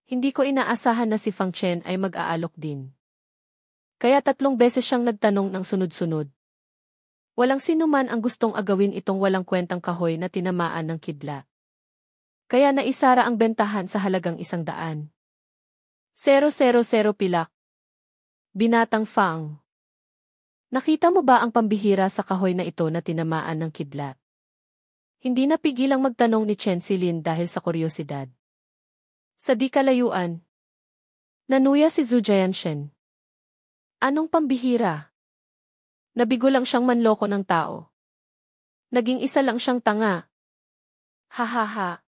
Hindi ko inaasahan na si Fang Chen ay mag-aalok din. Kaya 3 beses siyang nagtanong ng sunod-sunod. Walang sinuman ang gustong agawin itong walang kwentang kahoy na tinamaan ng kidlat. Kaya naisara ang bentahan sa halagang 100. 000 pilak. Binatang Fang. Nakita mo ba ang pambihira sa kahoy na ito na tinamaan ng kidlat? Hindi napigilang magtanong ni Chen Silin dahil sa kuryosidad. Sa di kalayuan, nanuya si Zhu Jianshen. Anong pambihira? Nabigo lang siyang manloko ng tao. Naging isa lang siyang tanga. Ha.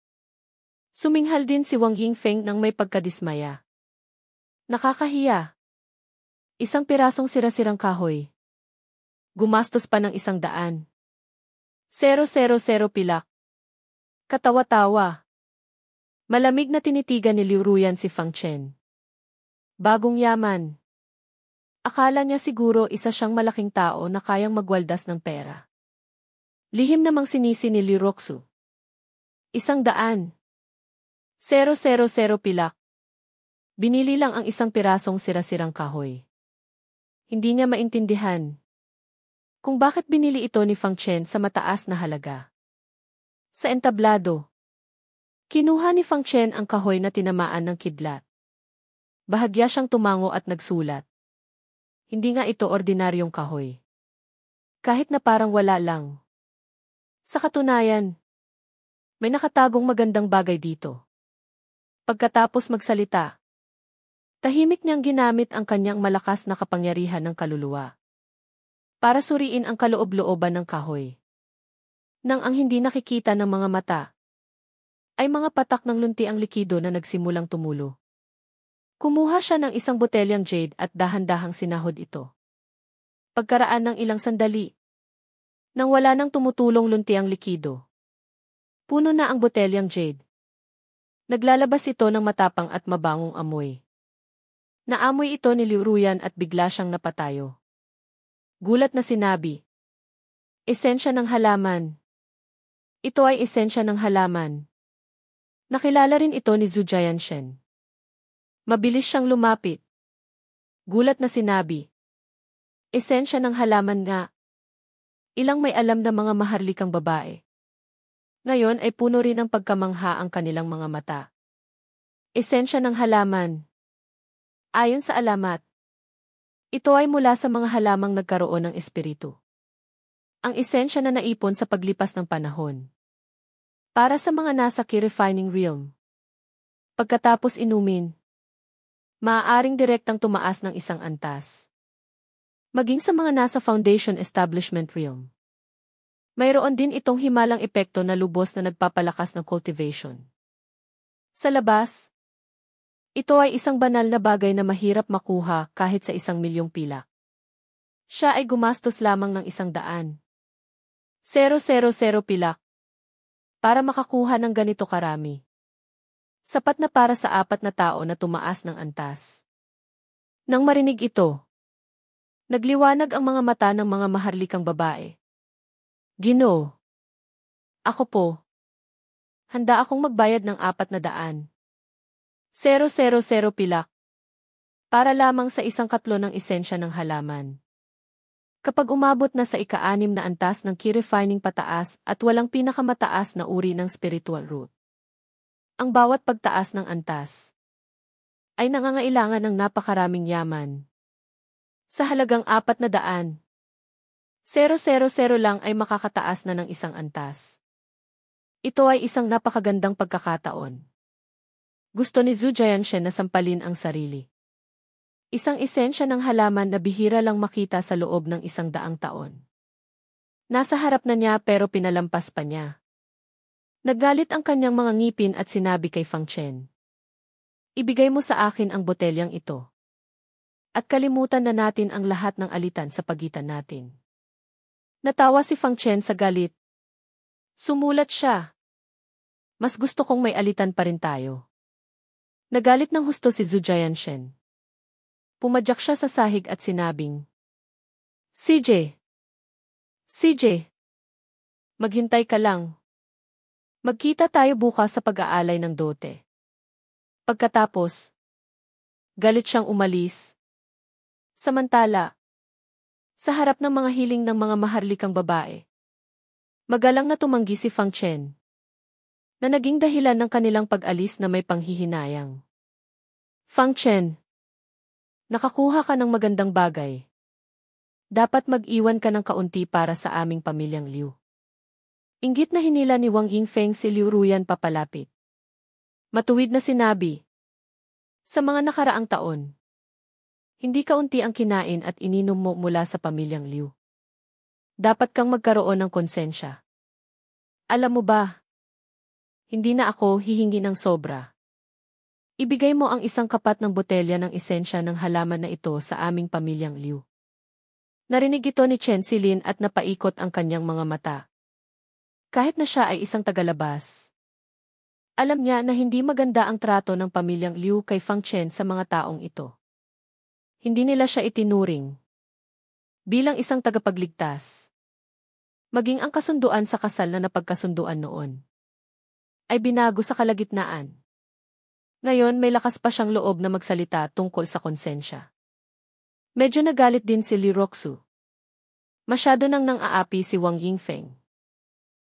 Suminghal din si Wang Yingfeng nang may pagkadismaya. Nakakahiya. 1 pirasong sira-sirang kahoy. Gumastos pa ng 100. 000 pilak. Katawa-tawa. Malamig na tinitigan ni Liu Ruyan si Fang Chen. Bagong yaman. Akala niya siguro isa siyang malaking tao na kayang magwaldas ng pera. Lihim namang sinisi ni Liu Roxu. 100. 000 pilak. Binili lang ang 1 pirasong sira-sirang kahoy. Hindi niya maintindihan kung bakit binili ito ni Fang Chen sa mataas na halaga. Sa entablado, kinuha ni Fang Chen ang kahoy na tinamaan ng kidlat. Bahagya siyang tumango at nagsulat. Hindi nga ito ordinaryong kahoy. Kahit na parang wala lang. Sa katunayan, may nakatagong magandang bagay dito. Pagkatapos magsalita, tahimik niyang ginamit ang kanyang malakas na kapangyarihan ng kaluluwa para suriin ang kaloob-looban ng kahoy. Nang ang hindi nakikita ng mga mata ay mga patak ng luntiang likido na nagsimulang tumulo. Kumuha siya ng 1 botelyang jade at dahan-dahang sinahod ito. Pagkaraan ng ilang sandali, nang wala nang tumutulong luntiang likido, puno na ang botelyang jade. Naglalabas ito ng matapang at mabangong amoy. Naamoy ito ni Liu Ruyan at bigla siyang napatayo. Gulat na sinabi, "Esensya ng halaman." Ito ay esensya ng halaman. Nakilala rin ito ni Zhu Jianshen. Mabilis siyang lumapit. Gulat na sinabi, "Esensya ng halaman nga." Ilang may alam na mga maharlikang babae. Ngayon ay puno rin ng pagkamangha ang kanilang mga mata. Esensya ng halaman. Ayon sa alamat, ito ay mula sa mga halamang nagkaroon ng espiritu. Ang esensya na naipon sa paglipas ng panahon. Para sa mga nasa key-refining realm. Pagkatapos inumin, maaaring direktang tumaas ng 1 antas. Maging sa mga nasa foundation establishment realm. Mayroon din itong himalang epekto na lubos na nagpapalakas ng cultivation. Sa labas, ito ay isang banal na bagay na mahirap makuha kahit sa 1,000,000 pilak. Siya ay gumastos lamang ng 100. 000 pilak. Para makakuha ng ganito karami. Sapat na para sa 4 na tao na tumaas ng antas. Nang marinig ito, nagliwanag ang mga mata ng mga maharlikang babae. Ginoo. Ako po. Handa akong magbayad ng 400. 000 pilak. Para lamang sa 1/4 ng esensya ng halaman. Kapag umabot na sa ika-6 na antas ng key-refining pataas at walang pinakamataas na uri ng spiritual root. Ang bawat pagtaas ng antas ay nangangailangan ng napakaraming yaman. Sa halagang 400, 000 lang ay makakataas na ng 1 antas. Ito ay isang napakagandang pagkakataon. Gusto ni Zhu Jianshen na sampalin ang sarili. Isang esensya ng halaman na bihira lang makita sa loob ng 100 taon. Nasa harap na niya pero pinalampas pa niya. Naggalit ang kanyang mga ngipin at sinabi kay Fang Chen, "Ibigay mo sa akin ang botelyang ito. At kalimutan na natin ang lahat ng alitan sa pagitan natin." Natawa si Fang Chen sa galit. Sumulat siya. "Mas gusto kong may alitan pa rin tayo." Nagalit ng husto si Zhu Jianshen. Pumadyak siya sa sahig at sinabing, CJ, maghintay ka lang. Magkita tayo bukas sa pag-aalay ng dote. Pagkatapos, galit siyang umalis. Samantala, sa harap ng mga hiling ng mga maharlikang babae, magalang na tumanggi si Fang Chen, na naging dahilan ng kanilang pag-alis na may panghihinayang. Fang Chen, nakakuha ka ng magandang bagay. Dapat mag-iwan ka ng kaunti para sa aming pamilyang Liu. Inggit na hinila ni Wang Yingfeng si Liu Ruyan papalapit. Matuwid na sinabi, sa mga nakaraang taon, hindi kaunti ang kinain at ininom mo mula sa pamilyang Liu. Dapat kang magkaroon ng konsensya. Alam mo ba, hindi na ako hihingi ng sobra. Ibigay mo ang isang kapat ng botelya ng esensya ng halaman na ito sa aming pamilyang Liu. Narinig ito ni Chen Silin at napaikot ang kanyang mga mata. Kahit na siya ay isang tagalabas, alam niya na hindi maganda ang trato ng pamilyang Liu kay Fang Chen sa mga taong ito. Hindi nila siya itinuring bilang isang tagapagligtas. Maging ang kasunduan sa kasal na napagkasunduan noon ay binago sa kalagitnaan. Ngayon may lakas pa siyang loob na magsalita tungkol sa konsensya. Medyo nagalit din si Li Roxu. Masyado nang nang-aapi si Wang Yingfeng.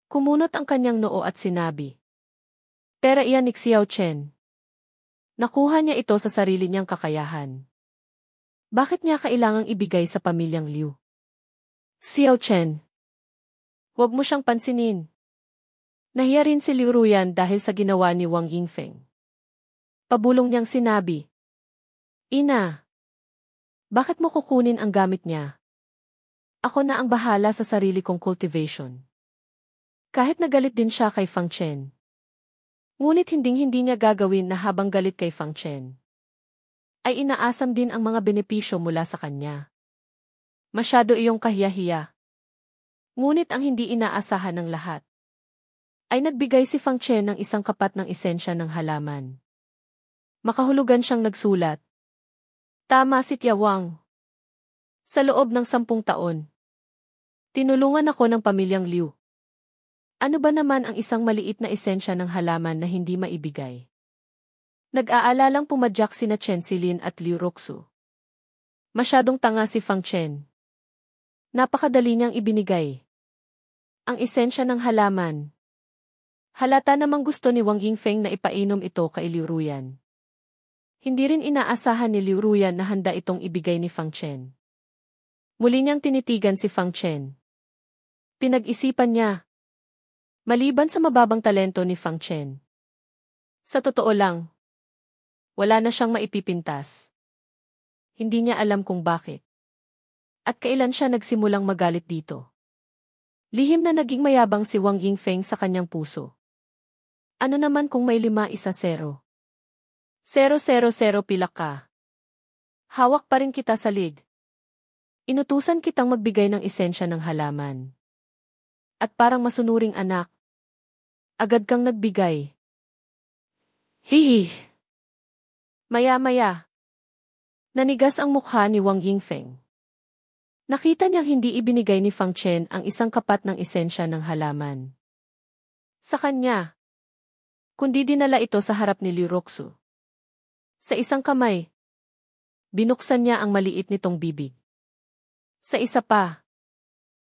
Kumunot ang kanyang noo at sinabi, "Pera iyan ni Xiao Chen. Nakuha niya ito sa sarili niyang kakayahan. Bakit niya kailangang ibigay sa pamilyang Liu?" "Xiao Chen, huwag mo siyang pansinin." Nahiya rin si Liu Ruyan dahil sa ginawa ni Wang Yingfeng. Pabulong niyang sinabi, "Ina, bakit mo kukunin ang gamit niya? Ako na ang bahala sa sarili kong cultivation." Kahit nagalit din siya kay Fang Chen, ngunit hinding-hindi niya gagawin na habang galit kay Fang Chen, ay inaasam din ang mga benepisyo mula sa kanya. Masyado iyong kahiya-hiya. Ngunit ang hindi inaasahan ng lahat, ay nagbigay si Fang Chen ng isang kapat ng esensya ng halaman. Makahulugan siyang nagsulat, "Tama si Tia Wang. Sa loob ng 10 taon, tinulungan ako ng pamilyang Liu. Ano ba naman ang isang maliit na esensya ng halaman na hindi maibigay?" Nag-aalalang pumadyak sina Chen Silin at Liu Roxu. Masyadong tanga si Fang Chen. Napakadali niyang ibinigay ang esensya ng halaman. Halata namang gusto ni Wang Yingfeng na ipainom ito kay Liu Ruyan. Hindi rin inaasahan ni Liu Ruyan na handa itong ibigay ni Fang Chen. Muli niyang tinitigan si Fang Chen. Pinag-isipan niya. Maliban sa mababang talento ni Fang Chen, sa totoo lang, wala na siyang maipipintas. Hindi niya alam kung bakit. At kailan siya nagsimulang magalit dito. Lihim na naging mayabang si Wang Yingfeng sa kanyang puso. Ano naman kung may 5-0? 0-0-0 pila ka. Hawak pa rin kita sa lead. Inutusan kitang magbigay ng esensya ng halaman. At parang masunuring anak, agad kang nagbigay. Hihi. Maya-maya, nanigas ang mukha ni Wang Yingfeng. Nakita niyang hindi ibinigay ni Fang Chen ang isang kapat ng esensya ng halaman sa kanya, kundi dinala ito sa harap ni Liu Roxu. Sa isang kamay, binuksan niya ang maliit nitong bibig. Sa isa pa,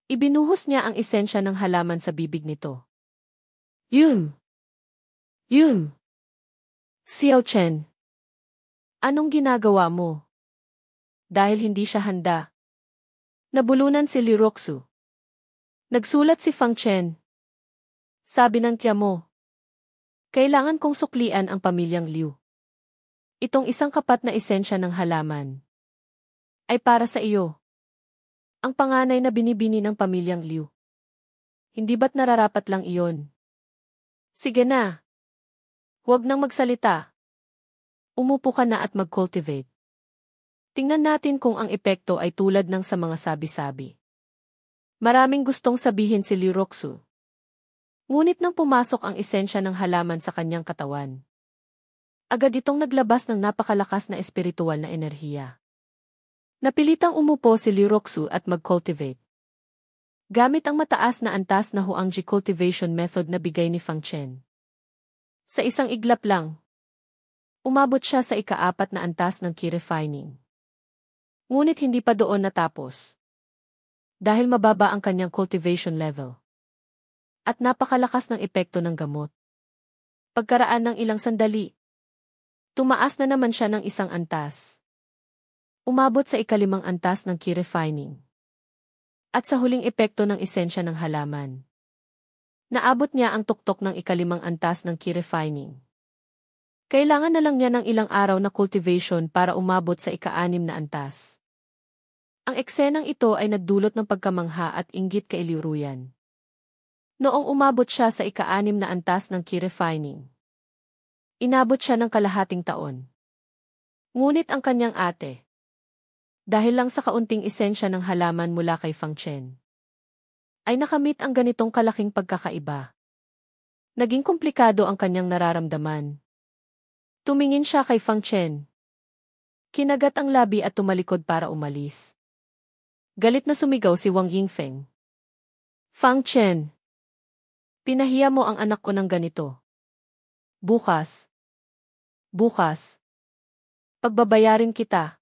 ibinuhos niya ang esensya ng halaman sa bibig nito. Yun! Yun! Xiao Chen, anong ginagawa mo? Dahil hindi siya handa, nabulunan si Liu Roxu. Nagsulat si Fang Chen. Sabi ng tiya mo, kailangan kong suklian ang pamilyang Liu. Itong isang kapat na esensya ng halaman ay para sa iyo. Ang panganay na binibini ng pamilyang Liu. Hindi ba't nararapat lang iyon? Sige na. Huwag nang magsalita. Umupo ka na at mag-cultivate. Tingnan natin kung ang epekto ay tulad ng sa mga sabi-sabi. Maraming gustong sabihin si Liu Roxu. Ngunit nang pumasok ang esensya ng halaman sa kanyang katawan, agad itong naglabas ng napakalakas na espiritual na enerhiya. Napilitang umupo si Liu Roxu at mag-cultivate. Gamit ang mataas na antas na Huangji cultivation method na bigay ni Fang Chen. Sa isang iglap lang, Umabot siya sa ika-4 na antas ng key refining. Ngunit hindi pa doon natapos. Dahil mababa ang kanyang cultivation level. At napakalakas ng epekto ng gamot. Pagkaraan ng ilang sandali, tumaas na naman siya ng isang antas. Umabot sa ika-5 antas ng key refining. At sa huling epekto ng esensya ng halaman. Naabot niya ang tuktok ng ika-5 antas ng key refining. Kailangan na lang niya ng ilang araw na cultivation para umabot sa ika-6 na antas. Ang eksenang ito ay nagdulot ng pagkamangha at inggit kay Liuruyan. Noong umabot siya sa ika-6 na antas ng key refining. Inabot siya ng kalahating taon. Ngunit ang kanyang ate, dahil lang sa kaunting esensya ng halaman mula kay Fang Chen, ay nakamit ang ganitong kalaking pagkakaiba. Naging komplikado ang kanyang nararamdaman. Tumingin siya kay Fang Chen. Kinagat ang labi at tumalikod para umalis. Galit na sumigaw si Wang Yingfeng. Fang Chen, pinahiya mo ang anak ko ng ganito. Bukas, pagbabayarin kita.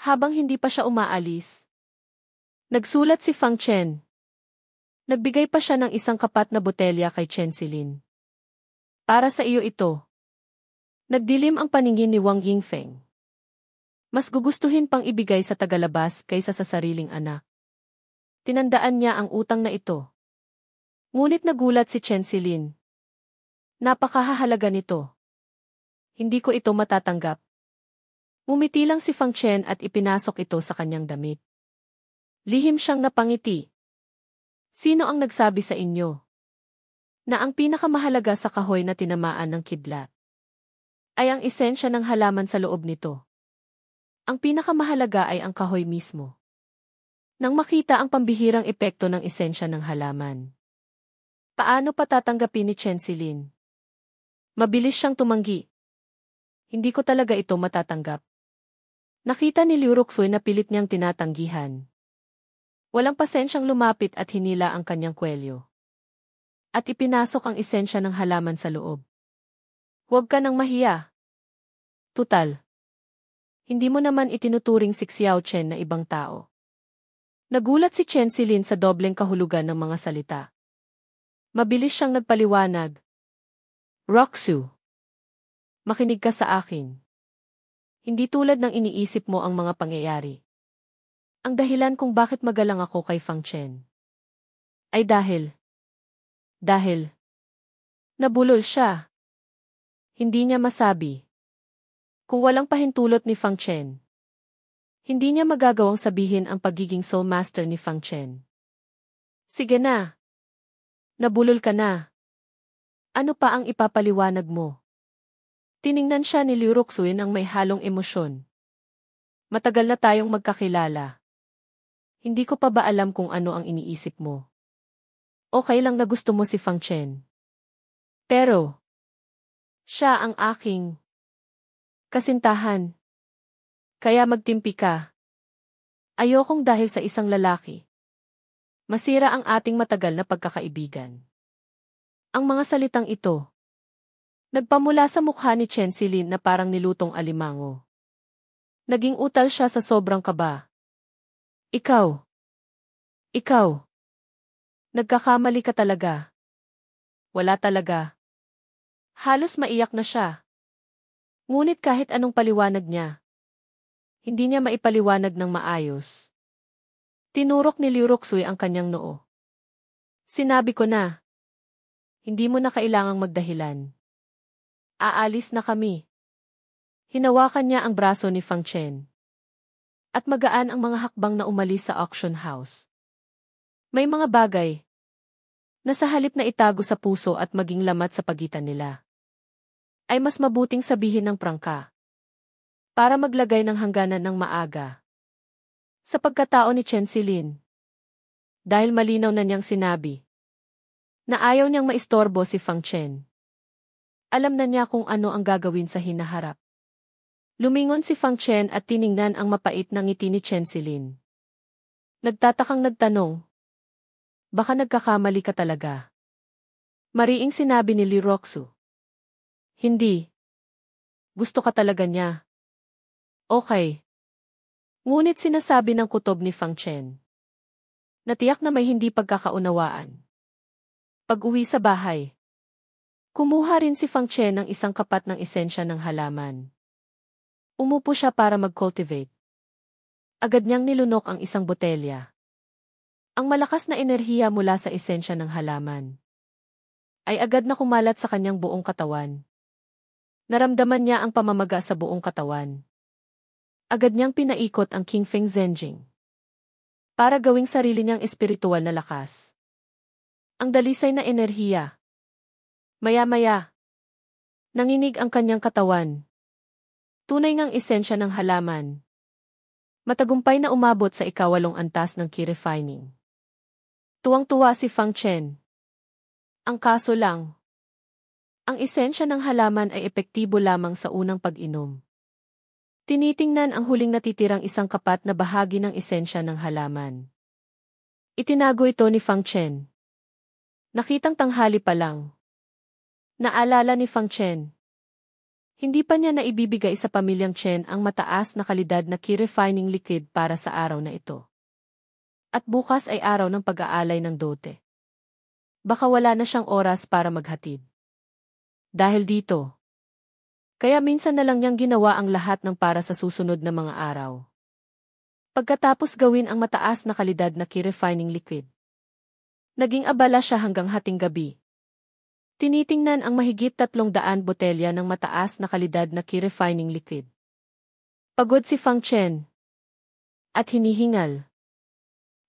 Habang hindi pa siya umaalis, nagsulat si Fang Chen. Nagbigay pa siya ng isang kapat na botelya kay Chen Silin. Para sa iyo ito. Nagdilim ang paningin ni Wang Yingfeng. Mas gugustuhin pang ibigay sa tagalabas kaysa sa sariling anak. Tinandaan niya ang utang na ito. Ngunit nagulat si Chen Silin. Napakahalaga nito. Hindi ko ito matatanggap. Ngumiti lang si Fang Chen at ipinasok ito sa kanyang damit. Lihim siyang napangiti. Sino ang nagsabi sa inyo na ang pinakamahalaga sa kahoy na tinamaan ng kidlat ay ang esensya ng halaman sa loob nito? Ang pinakamahalaga ay ang kahoy mismo. Nang makita ang pambihirang epekto ng esensya ng halaman, paano patatanggapin ni Chen Silin? Mabilis siyang tumanggi. Hindi ko talaga ito matatanggap. Nakita ni Liu Ruxuy na pilit niyang tinatanggihan. Walang pasensyang lumapit at hinila ang kanyang kwelyo. At ipinasok ang esensya ng halaman sa loob. Huwag ka nang mahiya. Tutal. Hindi mo naman itinuturing si Xiao Chen na ibang tao. Nagulat si Chen Silin sa dobleng kahulugan ng mga salita. Mabilis siyang nagpaliwanag. Roxu, makinig ka sa akin. Hindi tulad ng iniisip mo ang mga pangyayari. Ang dahilan kung bakit magalang ako kay Fang Chen ay dahil nabulol siya. Hindi niya masabi. Kung walang pahintulot ni Fang Chen, hindi niya magagawang sabihin ang pagiging soul master ni Fang Chen. Sige na. Nabulol ka na. Ano pa ang ipapaliwanag mo? Tiningnan siya ni Liu Ruxuy ng may halong emosyon. Matagal na tayong magkakilala. Hindi ko pa ba alam kung ano ang iniisip mo? Okay lang na gusto mo si Fang Chen. Pero, siya ang aking kasintahan. Kaya magtimpi ka. Ayokong dahil sa isang lalaki masira ang ating matagal na pagkakaibigan. Ang mga salitang ito nagpamula sa mukha ni Chen Silin na parang nilutong alimango. Naging utal siya sa sobrang kaba. Ikaw. Nagkakamali ka talaga. Wala talaga. Halos maiyak na siya. Ngunit kahit anong paliwanag niya, hindi niya maipaliwanag ng maayos. Tinurok ni Liu Ruxuy ang kanyang noo. Sinabi ko na. Hindi mo na kailangang magdahilan. Aalis na kami. Hinawakan niya ang braso ni Fang Chen. At magaan ang mga hakbang na umalis sa auction house. May mga bagay na sa halip na itago sa puso at maging lamat sa pagitan nila, ay mas mabuting sabihin ng prangka para maglagay ng hangganan ng maaga. Sa pagkatao ni Chen Silin, dahil malinaw na niyang sinabi na ayaw niyang maistorbo si Fang Chen. Alam na niya kung ano ang gagawin sa hinaharap. Lumingon si Fang Chen at tiningnan ang mapait na ngiti ni Chen Silin. Nagtatakang nagtanong, baka nagkakamali ka talaga. Mariing sinabi ni Li Roxu. Hindi. Gusto ka talaga niya. Okay. Ngunit sinasabi ng kutob ni Fang Chen. Natiyak na may hindi pagkakaunawaan. Pag-uwi sa bahay. Kumuha rin si Fang Chen ng isang kapat ng esensya ng halaman. Umupo siya para mag-cultivate. Agad niyang nilunok ang isang botelya. Ang malakas na enerhiya mula sa esensya ng halaman ay agad na kumalat sa kanyang buong katawan. Naramdaman niya ang pamamaga sa buong katawan. Agad niyang pinaikot ang King Feng Zhenjing para gawing sarili niyang espiritual na lakas. Ang dalisay na enerhiya. Maya-maya, nanginig ang kanyang katawan. Tunay ngang esensya ng halaman. Matagumpay na umabot sa ikawalong antas ng Qi refining. Tuwang-tuwa si Fang Chen. Ang kaso lang, ang esensya ng halaman ay epektibo lamang sa unang pag-inom. Tinitingnan ang huling natitirang isang kapat na bahagi ng esensya ng halaman. Itinago ito ni Fang Chen. Nakitang tanghali pa lang. Naalala ni Fang Chen. Hindi pa niya naibibigay sa pamilyang Chen ang mataas na kalidad na Qi refining liquid para sa araw na ito. At bukas ay araw ng pag-aalay ng dote. Baka wala na siyang oras para maghatid. Dahil dito, kaya minsan na lang niyang ginawa ang lahat ng para sa susunod na mga araw. Pagkatapos gawin ang mataas na kalidad na Qi refining liquid, naging abala siya hanggang hating gabi. Tinitingnan ang mahigit 300 botelya ng mataas na kalidad na Qi refining liquid. Pagod si Fang Chen at hinihingal.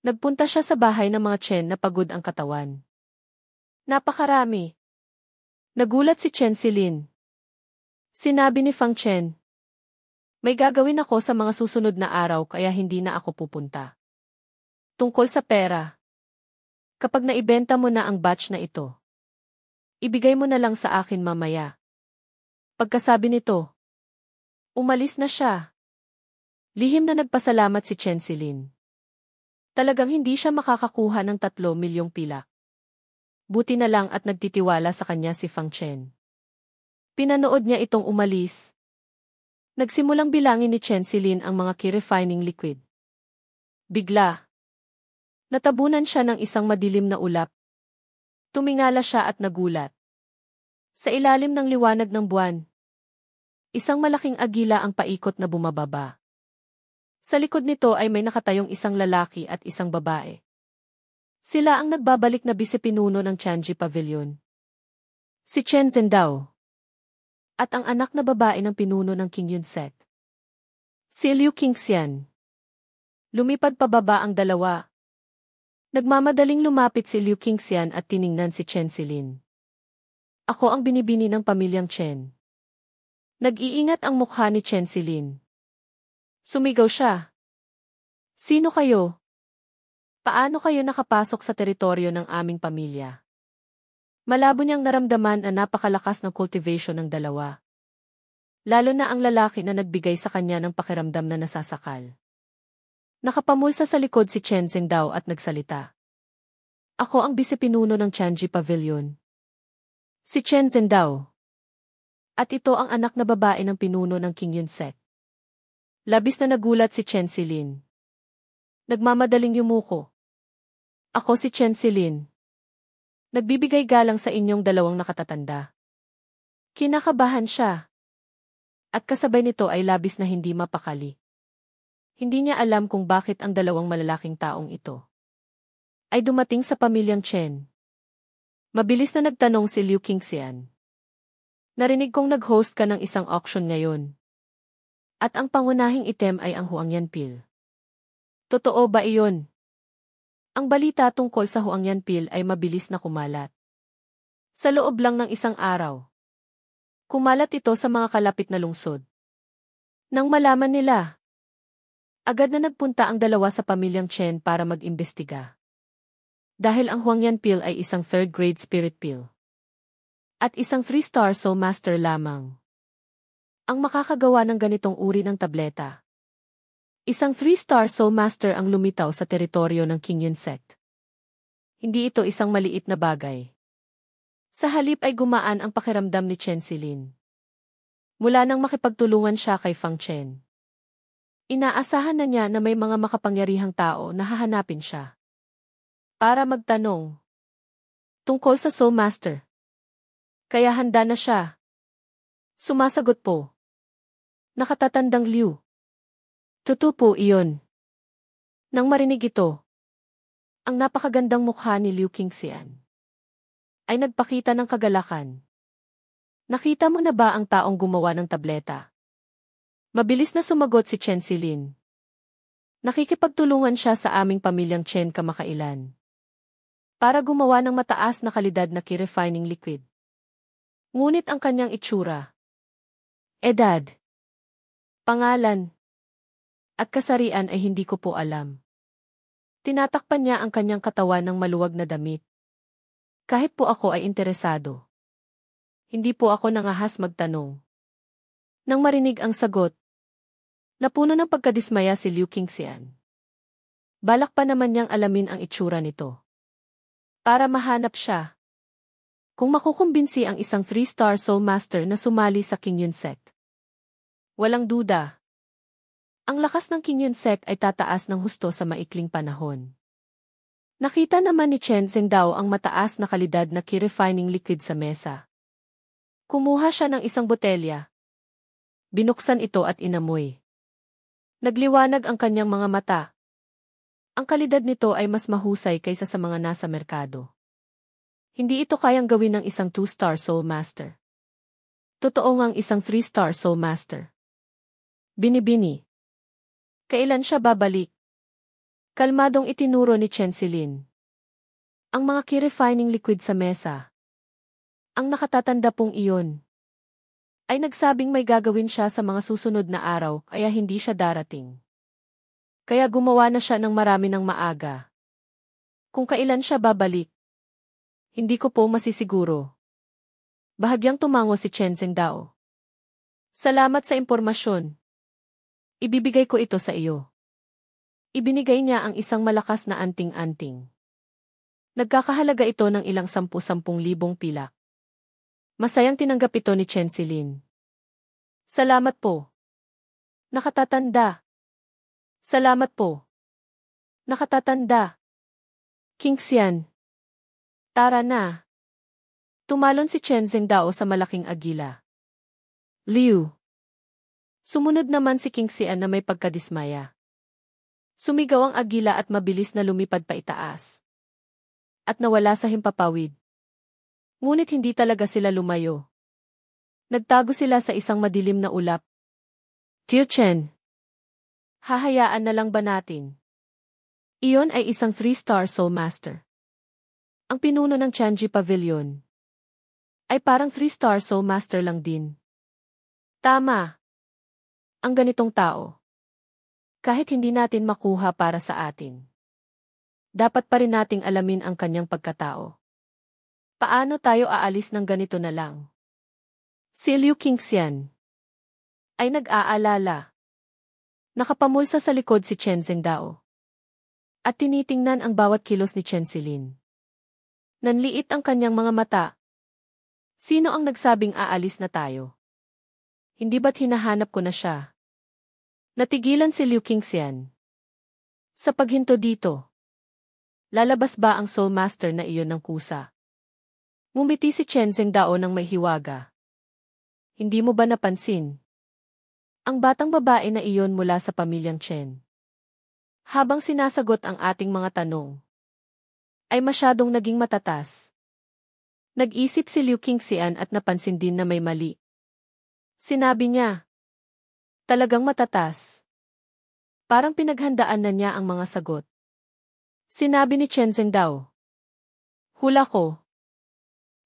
Nagpunta siya sa bahay ng mga Chen na pagod ang katawan. Napakarami. Nagulat si Chen Silin. Sinabi ni Fang Chen, may gagawin ako sa mga susunod na araw kaya hindi na ako pupunta. Tungkol sa pera. Kapag naibenta mo na ang batch na ito, ibigay mo na lang sa akin mamaya. Pagkasabi nito, umalis na siya. Lihim na nagpasalamat si Chen Silin. Talagang hindi siya makakakuha ng 3 milyong pilak. Buti na lang at nagtitiwala sa kanya si Fang Chen. Pinanood niya itong umalis. Nagsimulang bilangin ni Chen Silin ang mga Qi refining liquid. Bigla, natabunan siya ng isang madilim na ulap. Tumingala siya at nagulat. Sa ilalim ng liwanag ng buwan, isang malaking agila ang paikot na bumababa. Sa likod nito ay may nakatayong isang lalaki at isang babae. Sila ang nagbabalik na bise-pinuno ng Tianji Pavilion. Si Chen Zhendao. At ang anak na babae ng pinuno ng King Yunset. Si Liu Qingxian. Lumipad pababa ang dalawa. Nagmamadaling lumapit si Liu Qingxian at tiningnan si Chen Silin. Ako ang binibini ng pamilyang Chen. Nag-iingat ang mukha ni Chen Silin. Sumigaw siya. Sino kayo? Paano kayo nakapasok sa teritoryo ng aming pamilya? Malabo niyang naramdaman na napakalakas ng cultivation ng dalawa. Lalo na ang lalaki na nagbigay sa kanya ng pakiramdam na nasasakal. Nakapamulsa sa likod si Chen Zhendao at nagsalita. Ako ang bise-pinuno ng Tianji Pavilion. Si Chen Zhendao. At ito ang anak na babae ng pinuno ng King Yunset. Labis na nagulat si Chen Silin. Nagmamadaling yumuko. Ako si Chen Silin. Nagbibigay galang sa inyong dalawang nakatatanda. Kinakabahan siya. At kasabay nito ay labis na hindi mapakali. Hindi niya alam kung bakit ang dalawang malalaking taong ito ay dumating sa pamilyang Chen. Mabilis na nagtanong si Liu Qingxian. Narinig kong nag-host ka ng isang auction ngayon. At ang pangunahing item ay ang Huangyan Pill. Totoo ba iyon? Ang balita tungkol sa Huangyan Pill ay mabilis na kumalat. Sa loob lang ng isang araw. Kumalat ito sa mga kalapit na lungsod. Nang malaman nila, agad na nagpunta ang dalawa sa pamilyang Chen para mag-imbestiga. Dahil ang Huangyan Pill ay isang third-grade spirit pill. At isang 3-star soul master lamang ang makakagawa ng ganitong uri ng tableta. Isang 3-star soul master ang lumitaw sa teritoryo ng King Yunset. Hindi ito isang maliit na bagay. Sa halip ay gumaan ang pakiramdam ni Chen Silin. Mula nang makipagtulungan siya kay Fang Chen. Inaasahan na niya na may mga makapangyarihang tao na hahanapin siya. Para magtanong. Tungkol sa Soul Master. Kaya handa na siya. Sumasagot po. Nakatatandang Liu. Totoo po iyon. Nang marinig ito, ang napakagandang mukha ni Liu Qingxian ay nagpakita ng kagalakan. Nakita mo na ba ang taong gumawa ng tableta? Mabilis na sumagot si Chen Silin. Nakikipagtulungan siya sa aming pamilyang Chen kamakailan. Para gumawa ng mataas na kalidad na key-refining liquid. Ngunit ang kanyang itsura, edad, pangalan, at kasarian ay hindi ko po alam. Tinatakpan niya ang kanyang katawan ng maluwag na damit. Kahit po ako ay interesado. Hindi po ako nangahas magtanong. Nang marinig ang sagot, napuno ng pagkadismaya si Liu Qingxian. Balak pa naman niyang alamin ang itsura nito. Para mahanap siya. Kung makukumbinsi ang isang 3-star Soul Master na sumali sa Qingyun Sect. Walang duda. Ang lakas ng Qingyun Sect ay tataas ng husto sa maikling panahon. Nakita naman ni Chen Zhengdao ang mataas na kalidad na key-refining liquid sa mesa. Kumuha siya ng isang botelya. Binuksan ito at inamoy. Nagliwanag ang kanyang mga mata. Ang kalidad nito ay mas mahusay kaysa sa mga nasa merkado. Hindi ito kayang gawin ng isang 2-star Soul Master. Totoo ngang isang 3-star Soul Master. Binibini. Kailan siya babalik? Kalmadong itinuro ni Chen Silin. Ang mga key-refining liquid sa mesa. Ang nakatatanda pong iyon. Ay nagsabing may gagawin siya sa mga susunod na araw kaya hindi siya darating. Kaya gumawa na siya ng marami ng maaga. Kung kailan siya babalik, hindi ko po masisiguro. Bahagyang tumango si Chen Zhengdao. Salamat sa impormasyon. Ibibigay ko ito sa iyo. Ibinigay niya ang isang malakas na anting-anting. Nagkakahalaga ito ng ilang 10,000 pilak. Masayang tinanggap ito ni Chen Silin. Salamat po. Nakatatanda. Salamat po. Nakatatanda. Qingxian. Tara na. Tumalon si Chen Zhengdao sa malaking agila. Liu. Sumunod naman si Qingxian na may pagkadismaya. Sumigaw ang agila at mabilis na lumipad pa itaas. At nawala sa himpapawid. Ngunit hindi talaga sila lumayo. Nagtago sila sa isang madilim na ulap. Tio Chen. Hahayaan na lang ba natin? Iyon ay isang 3-star Soul Master. Ang pinuno ng Tianji Pavilion ay parang 3-star Soul Master lang din. Tama. Ang ganitong tao. Kahit hindi natin makuha para sa atin. Dapat pa rin nating alamin ang kanyang pagkatao. Paano tayo aalis ng ganito na lang? Si Liu Qingxian ay nag-aalala. Nakapamulsa sa likod si Chen Zhengdao. At tinitingnan ang bawat kilos ni Chen Silin. Nanliit ang kanyang mga mata. Sino ang nagsabing aalis na tayo? Hindi ba't hinahanap ko na siya? Natigilan si Liu Qingxian. Sa paghinto dito. Lalabas ba ang Soul Master na iyon ng kusa? Ngumiti si Chen Zhengdao ng may hiwaga. Hindi mo ba napansin? Ang batang babae na iyon mula sa pamilyang Chen. Habang sinasagot ang ating mga tanong, ay masyadong naging matatas. Nag-isip si Liu Qingxian at napansin din na may mali. Sinabi niya, talagang matatas. Parang pinaghandaan na niya ang mga sagot. Sinabi ni Chen Zhengdao. Hula ko.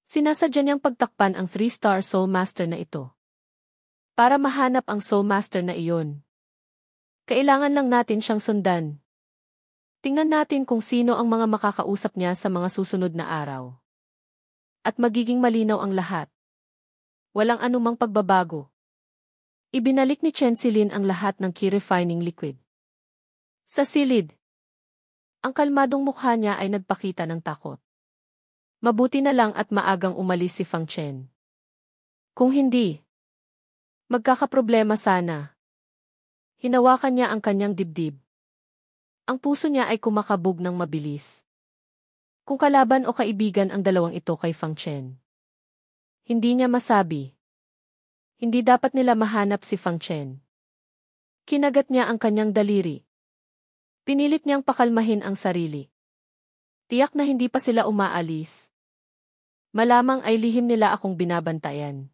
Sinasadya niyang pagtakpan ang 3-star Soul Master na ito. Para mahanap ang Soul Master na iyon. Kailangan lang natin siyang sundan. Tingnan natin kung sino ang mga makakausap niya sa mga susunod na araw. At magiging malinaw ang lahat. Walang anumang pagbabago. Ibinalik ni Chen Silin ang lahat ng key-refining liquid. Sa silid, ang kalmadong mukha niya ay nagpakita ng takot. Mabuti na lang at maagang umalis si Fang Chen. Kung hindi, Magkakaproblema sana. Hinawakan niya ang kanyang dibdib. Ang puso niya ay kumakabog ng mabilis. Kung kalaban o kaibigan ang dalawang ito kay Fang Chen. Hindi niya masabi. Hindi dapat nila mahanap si Fang Chen. Kinagat niya ang kanyang daliri. Pinilit niyang pakalmahin ang sarili. Tiyak na hindi pa sila umaalis. Malamang ay lihim nila akong binabantayan.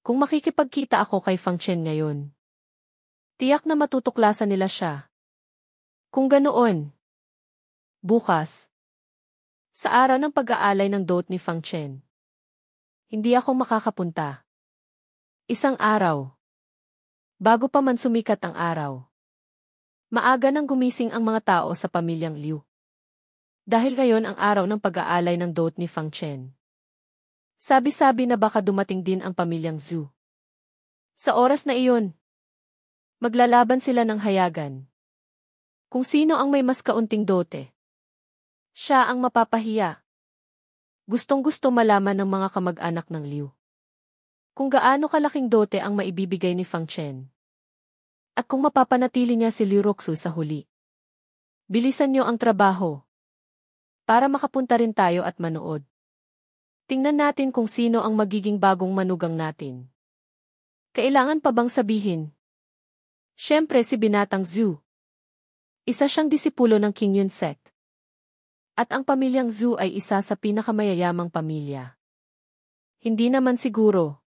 Kung makikipagkita ako kay Fang Chen ngayon, tiyak na matutuklasan nila siya. Kung ganoon, bukas, sa araw ng pag-aalay ng dot ni Fang Chen, hindi ako makakapunta. Isang araw, bago pa man sumikat ang araw, maaga nang gumising ang mga tao sa pamilyang Liu. Dahil ngayon ang araw ng pag-aalay ng dot ni Fang Chen. Sabi-sabi na baka dumating din ang pamilyang Zhu. Sa oras na iyon, maglalaban sila ng hayagan. Kung sino ang may mas kaunting dote, siya ang mapapahiya. Gustong-gusto malaman ng mga kamag-anak ng Liu kung gaano kalaking dote ang maibibigay ni Fang Chen. At kung mapapanatili niya si Liu Roxu sa huli. Bilisan niyo ang trabaho para makapunta rin tayo at manood. Tingnan natin kung sino ang magiging bagong manugang natin. Kailangan pa bang sabihin? Siyempre si Binatang Zhu. Isa siyang disipulo ng Qingyun sect. At ang pamilyang Zhu ay isa sa pinakamayayamang pamilya. Hindi naman siguro.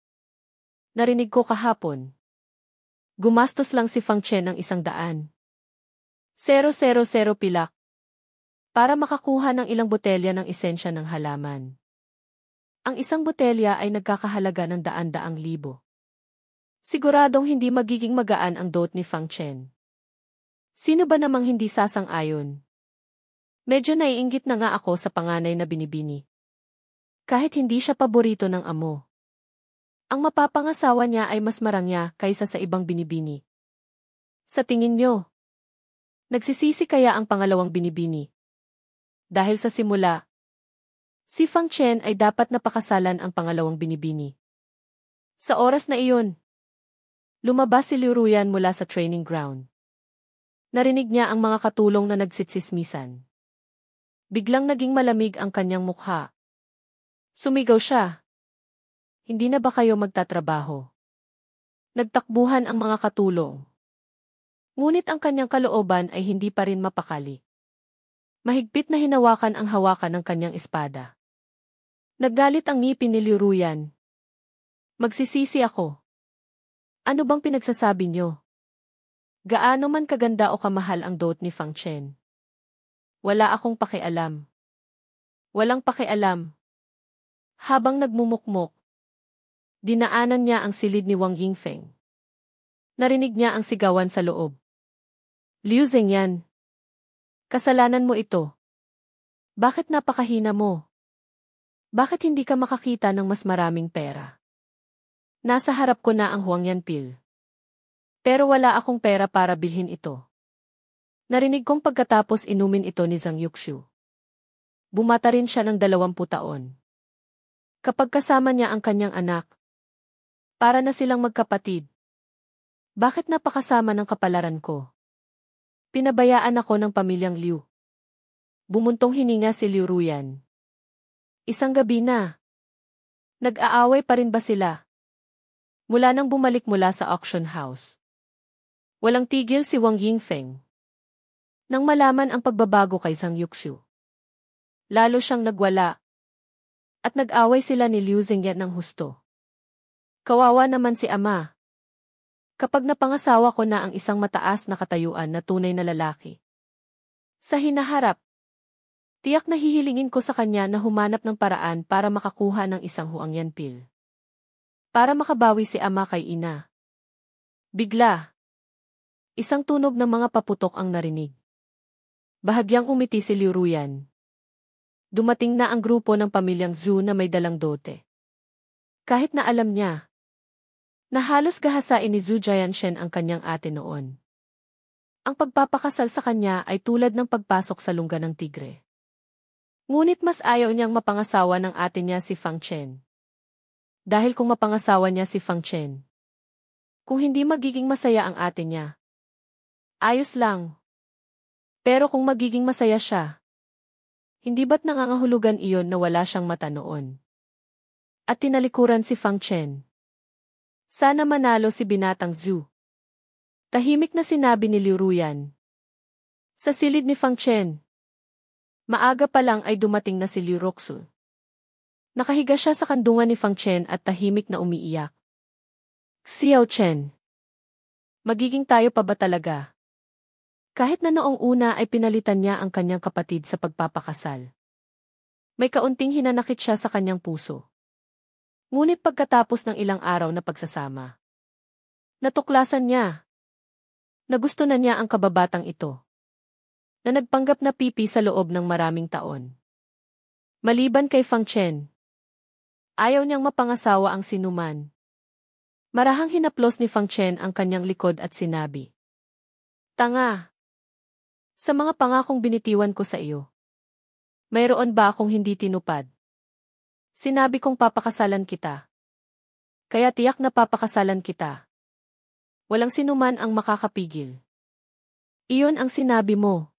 Narinig ko kahapon. Gumastos lang si Fang Chen ng 100,000 pilak para makakuha ng ilang botelya ng esensya ng halaman. Ang isang botelya ay nagkakahalaga ng 100,000. Siguradong hindi magiging magaan ang dot ni Fang Chen. Sino ba namang hindi sasang-ayon? Medyo naiinggit na nga ako sa panganay na binibini. Kahit hindi siya paborito ng amo. Ang mapapangasawa niya ay mas marangya kaysa sa ibang binibini. Sa tingin niyo, nagsisisi kaya ang pangalawang binibini? Dahil sa simula, si Fang Chen ay dapat napakasalan ang pangalawang binibini. Sa oras na iyon, lumabas si Liu Ruyan mula sa training ground. Narinig niya ang mga katulong na nagsitsismisan. Biglang naging malamig ang kanyang mukha. Sumigaw siya. Hindi na ba kayo magtatrabaho? Nagtakbuhan ang mga katulong. Ngunit ang kanyang kalooban ay hindi pa rin mapakali. Mahigpit na hinawakan ang hawakan ng kanyang espada. Naggalit ang ngipin ni Liu Ruyan. Magsisisi ako. Ano bang pinagsasabi niyo? Gaano man kaganda o kamahal ang dot ni Fang Chen? Wala akong pakialam. Walang pakialam. Habang nagmumukmok, dinaanan niya ang silid ni Wang Yingfeng. Narinig niya ang sigawan sa loob. Liu Zhengyan, kasalanan mo ito. Bakit napakahina mo? Bakit hindi ka makakita ng mas maraming pera? Nasa harap ko na ang Huang Yanpil. Pero wala akong pera para bilhin ito. Narinig kong pagkatapos inumin ito ni Zhang Yuxiu. Bumata rin siya ng 20 taon. Kapag kasama niya ang kanyang anak, para na silang magkapatid. Bakit napakasama ng kapalaran ko? Pinabayaan ako ng pamilyang Liu. Bumuntong hininga si Liu Ruyan. Isang gabi na. Nag-aaway pa rin ba sila? Mula nang bumalik mula sa auction house. Walang tigil si Wang Yingfeng. Nang malaman ang pagbabago kay Zhang Yuxiu, lalo siyang nagwala. At nag-away sila ni Liu Zhengyan ng husto. Kawawa naman si ama. Kapag napangasawa ko na ang isang mataas na katayuan na tunay na lalaki. Sa hinaharap, tiyak na hihilingin ko sa kanya na humanap ng paraan para makakuha ng isang Huang Yanpil. Para makabawi si ama kay ina. Bigla, isang tunog ng mga paputok ang narinig. Bahagyang umiti si Liu Ruyan. Dumating na ang grupo ng pamilyang Zhu na may dalang dote. Kahit na alam niya, na halos gahasain ni Zhu Jianshen ang kanyang ate noon. Ang pagpapakasal sa kanya ay tulad ng pagpasok sa lungga ng tigre. Ngunit mas ayaw niyang mapangasawa ng ate niya si Fang Chen. Dahil kung mapangasawa niya si Fang Chen, Kung hindi magiging masaya ang ate niya, ayos lang. Pero kung magiging masaya siya, hindi ba't nangangahulugan iyon na wala siyang mata noon? At tinalikuran si Fang Chen. Sana manalo si binatang Zhu. Tahimik na sinabi ni Liu Ruyan. Sa silid ni Fang Chen, maaga pa lang ay dumating na si Liu Roxu. Nakahiga siya sa kandungan ni Fang Chen at tahimik na umiiyak. Xiao Chen, magiging tayo pa ba talaga? Kahit na noong una ay pinalitan niya ang kanyang kapatid sa pagpapakasal. May kaunting hinanakit siya sa kanyang puso. Ngunit pagkatapos ng ilang araw na pagsasama, natuklasan niya na gusto na niya ang kababatang ito, na nagpanggap na pipi sa loob ng maraming taon. Maliban kay Fang Chen, ayaw niyang mapangasawa ang sinuman. Marahang hinaplos ni Fang Chen ang kanyang likod at sinabi, Tanga! Sa mga pangakong binitiwan ko sa iyo, mayroon ba akong hindi tinupad? Sinabi kong papakasalan kita. Kaya tiyak na papakasalan kita. Walang sinuman ang makakapigil. Iyon ang sinabi mo.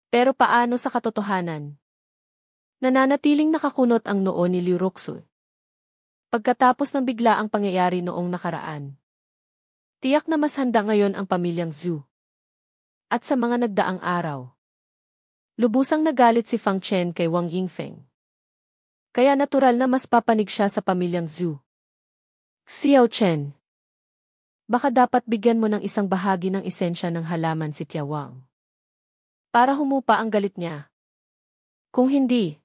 Pero paano sa katotohanan? Nananatiling nakakunot ang noo ni Liu Roxu. Pagkatapos ng bigla ang pangyayari noong nakaraan. Tiyak na mas handa ngayon ang pamilyang Zhu. At sa mga nagdaang araw, lubusang nagalit si Fang Chen kay Wang Yingfeng. Kaya natural na mas papanig siya sa pamilyang Zhu. Xiao Chen, baka dapat bigyan mo ng isang bahagi ng esensya ng halaman si Tiawang. Para humupa ang galit niya. Kung hindi,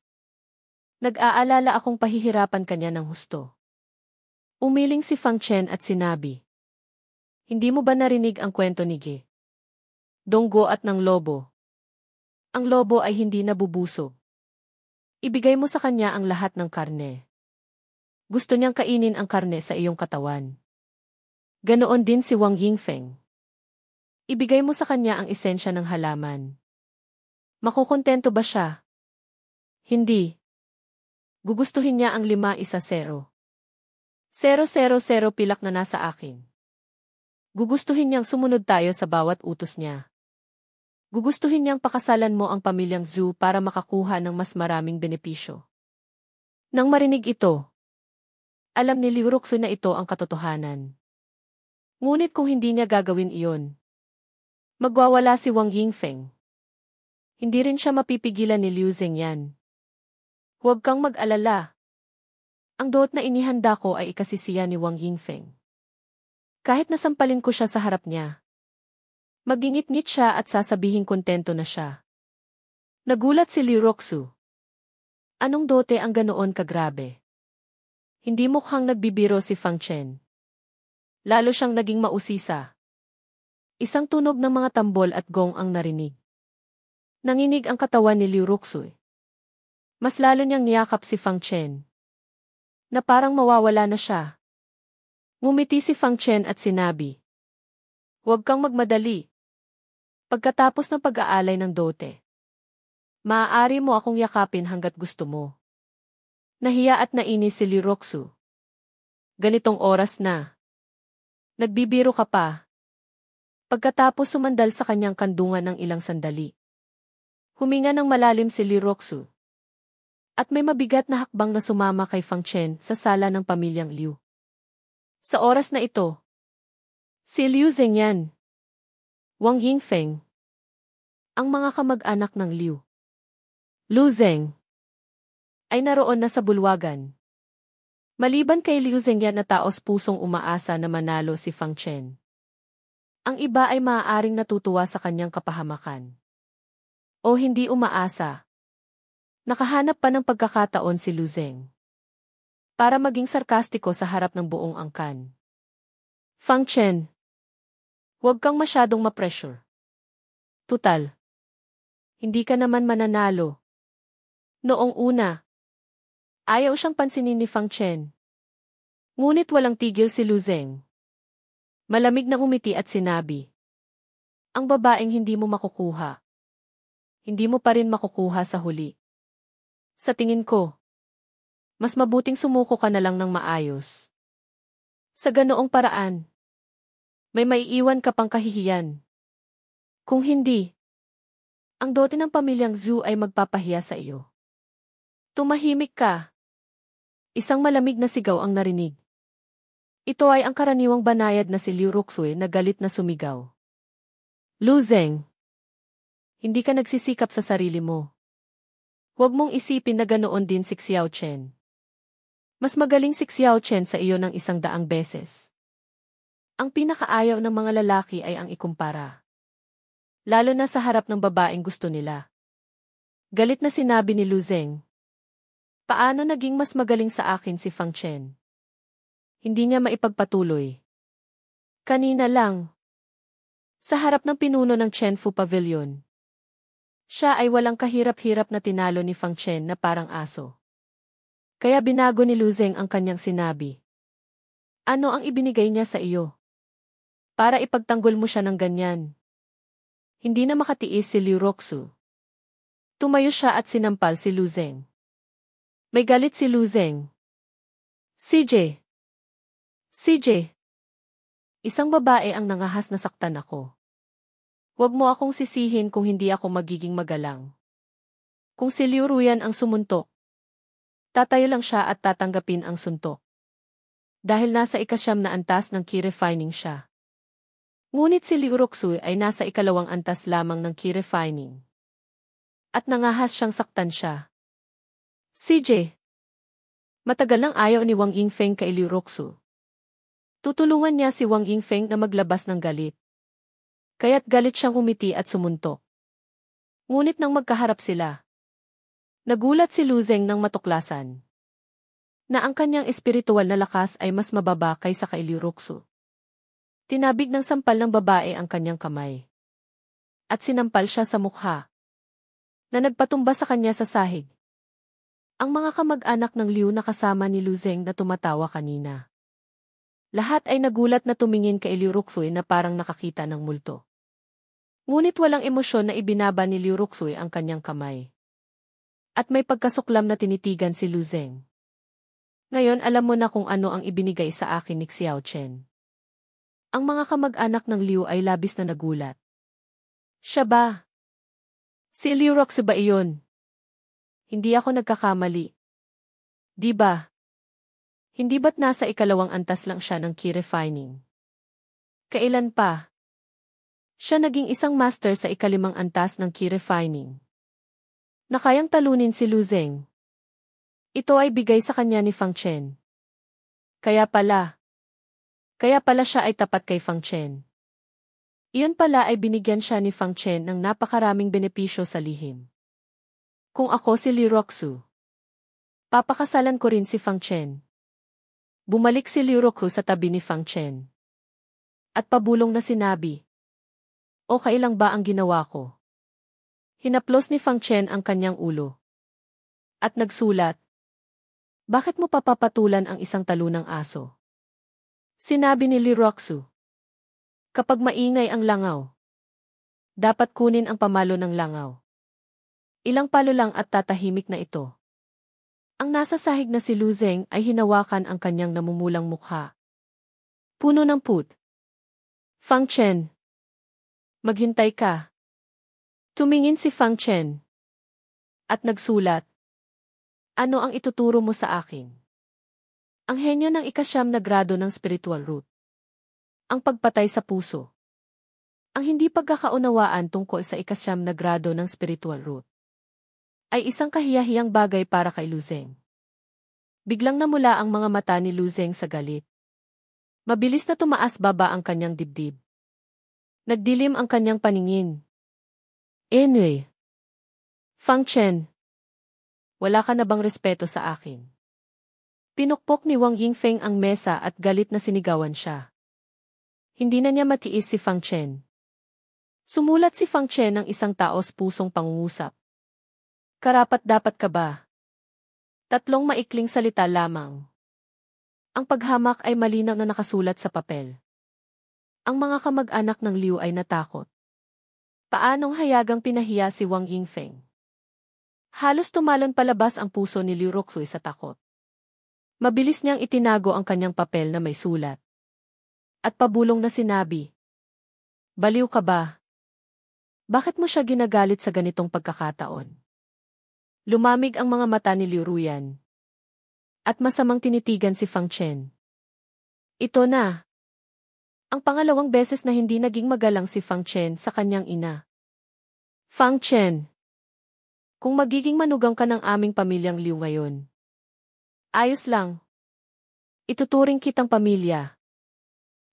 nag-aalala akong pahihirapan kanya ng husto. Umiling si Fang Chen at sinabi, Hindi mo ba narinig ang kwento ni Ge? Donggo at ng lobo. Ang lobo ay hindi nabubusog. Ibigay mo sa kanya ang lahat ng karne. Gusto niyang kainin ang karne sa iyong katawan. Ganoon din si Wang Yingfeng. Ibigay mo sa kanya ang esensya ng halaman. Makukontento ba siya? Hindi. Gugustuhin niya ang 5-1-0. 0-0-0 pilak na nasa akin. Gugustuhin niyang sumunod tayo sa bawat utos niya. Gugustuhin niyang pakasalan mo ang pamilyang Zhu para makakuha ng mas maraming benepisyo. Nang marinig ito, alam ni Liu Roxu na ito ang katotohanan. Ngunit kung hindi niya gagawin iyon, magwawala si Wang Yingfeng. Hindi rin siya mapipigilan ni Liu Zhengyan. Huwag kang mag-alala. Ang doot na inihanda ko ay ikasisiya ni Wang Yingfeng. Kahit nasampalin ko siya sa harap niya, magingit-ngit siya at sasabihing kontento na siya. Nagulat si Liu Roxu. Anong dote ang ganoon kagrabe? Hindi mukhang nagbibiro si Fang Chen. Lalo siyang naging mausisa. Isang tunog ng mga tambol at gong ang narinig. Nanginig ang katawan ni Liu Roxu. Mas lalo niyang niyakap si Fang Chen, na parang mawawala na siya. Ngumiti si Fang Chen at sinabi, Huwag kang magmadali. Pagkatapos ng pag-aalay ng dote, maaari mo akong yakapin hanggat gusto mo. Nahiya at nainis si Liu Roxu. Ganitong oras na. Nagbibiro ka pa. Pagkatapos sumandal sa kanyang kandungan ng ilang sandali. Huminga ng malalim si Liu Roxu. At may mabigat na hakbang na sumama kay Fang Chen sa sala ng pamilyang Liu. Sa oras na ito, si Liu Zhengyan, Wang Yingfeng, ang mga kamag-anak ng Liu Zheng, ay naroon na sa bulwagan. Maliban kay Liu Zhengyan na taos pusong umaasa na manalo si Fang Chen, ang iba ay maaaring natutuwa sa kanyang kapahamakan. O hindi umaasa. Nakahanap pa ng pagkakataon si Liu Zheng para maging sarkastiko sa harap ng buong angkan. Fang Chen, huwag kang masyadong ma-pressure. Tutal, hindi ka naman mananalo. Noong una, ayaw siyang pansinin ni Fang Chen. Ngunit walang tigil si Liu Zheng. Malamig na umiti at sinabi, Ang babaeng hindi mo makukuha, hindi mo pa rin makukuha sa huli. Sa tingin ko, mas mabuting sumuko ka na lang ng maayos. Sa ganoong paraan, May maiiwan ka pang kahihiyan. Kung hindi, ang dote ng pamilyang Zhu ay magpapahiya sa iyo. Tumahimik ka. Isang malamig na sigaw ang narinig. Ito ay ang karaniwang banayad na si Liu Ruxui na galit na sumigaw. Lu Zeng, hindi ka nagsisikap sa sarili mo. Huwag mong isipin na ganoon din si Xiao Chen. Mas magaling si Xiao Chen sa iyo ng 100 beses. Ang pinakaayaw ng mga lalaki ay ang ikumpara. Lalo na sa harap ng babaeng gusto nila. Galit na sinabi ni Lu Zeng. Paano naging mas magaling sa akin si Fang Chen? Hindi niya maipagpatuloy. Kanina lang. Sa harap ng pinuno ng Chenfu Pavilion. Siya ay walang kahirap-hirap na tinalo ni Fang Chen na parang aso. Kaya binago ni Lu Zeng ang kanyang sinabi. Ano ang ibinigay niya sa iyo? Para ipagtanggol mo siya ng ganyan. Hindi na makatiis si Liu Ruxu. Tumayo siya at sinampal si Lu Zeng. May galit si Lu Zeng. CJ. CJ. Isang babae ang nangahas na saktan ako. Huwag mo akong sisihin kung hindi ako magiging magalang. Kung si Liu Ruyan ang sumuntok, tatayo lang siya at tatanggapin ang suntok. Dahil nasa ika-9 na antas ng key refining siya. Ngunit si Liu Ruxui ay nasa ika-2 antas lamang ng key refining. At nangahas siyang saktan siya. CJ. Matagal nang ayaw ni Wang Yingfeng kay Liu Ruxu. Tutulungan niya si Wang Yingfeng na maglabas ng galit. Kaya't galit siyang umiti at sumuntok. Ngunit nang magkaharap sila, nagulat si Lu Zeng nang matuklasan na ang kanyang espiritual na lakas ay mas mababa kaysa kay Liu Ruxu. Tinabig ng sampal ng babae ang kanyang kamay. At sinampal siya sa mukha na nagpatumba sa kanya sa sahig. Ang mga kamag-anak ng Liu na kasama ni Lu Zeng na tumatawa kanina. Lahat ay nagulat na tumingin kay Liu Ruxui na parang nakakita ng multo. Ngunit walang emosyon na ibinaba ni Liu Ruxui ang kanyang kamay. At may pagkasuklam na tinitigan si Lu Zeng. Ngayon alam mo na kung ano ang ibinigay sa akin ni Xiao Chen. Ang mga kamag-anak ng Liu ay labis na nagulat. Siya ba? Si Liu Ruxui ba iyon? Hindi ako nagkakamali. Di ba? Hindi ba't nasa ika-2 antas lang siya ng key refining? Kailan pa? Siya naging isang master sa ika-5 antas ng key refining. Na kayang talunin si Lu Zeng. Ito ay bigay sa kanya ni Fang Chen. Kaya pala siya ay tapat kay Fang Chen. Iyon pala ay binigyan siya ni Fang Chen ng napakaraming benepisyo sa lihim. Kung ako si Liu Ruxu, papakasalan ko rin si Fang Chen. Bumalik si Liu Ruxu sa tabi ni Fang Chen. At pabulong na sinabi, okay lang ba ang ginawa ko? Hinaplos ni Fang Chen ang kanyang ulo. At nagsulat, bakit mo papapatulan ang isang talunang aso? Sinabi ni Liu Ruxu, kapag maingay ang langaw, dapat kunin ang pamalo ng langaw. Ilang palo lang at tatahimik na ito. Ang nasa sahig na si Lu Zeng ay hinawakan ang kanyang namumulang mukha. Puno ng put. Fang Chen. Maghintay ka. Tumingin si Fang Chen. At nagsulat. Ano ang ituturo mo sa akin? Ang henyo ng ika-9 na grado ng spiritual root. Ang pagpatay sa puso. Ang hindi pagkakaunawaan tungkol sa ika-9 na grado ng spiritual root ay isang kahiyahiyang bagay para kay Lu Zeng. Biglang namula ang mga mata ni Lu Zeng sa galit. Mabilis na tumaas-baba ang kanyang dibdib. Nagdilim ang kanyang paningin. Anyway. Fang Chen. Wala ka na bang respeto sa akin? Pinukpok ni Wang Yingfeng ang mesa at galit na sinigawan siya. Hindi na niya matiis si Fang Chen. Sumulat si Fang Chen ng isang taos pusong pangungusap. Karapat-dapat ka ba? 3 maikling salita lamang. Ang paghamak ay malinaw na nakasulat sa papel. Ang mga kamag-anak ng Liu ay natakot. Paanong hayagang pinahiya si Wang Yingfeng? Halos tumalon palabas ang puso ni Liu Ruxui sa takot. Mabilis niyang itinago ang kanyang papel na may sulat. At pabulong na sinabi, "Baliw ka ba? Bakit mo siya ginagalit sa ganitong pagkakataon?" Lumamig ang mga mata ni Liu Ruyan. At masamang tinitigan si Fang Chen. Ito na. Ang pangalawang beses na hindi naging magalang si Fang Chen sa kanyang ina. "Fang Chen, kung magiging manugang ka ng aming pamilyang Liu ngayon, ayos lang. Ituturing kitang pamilya.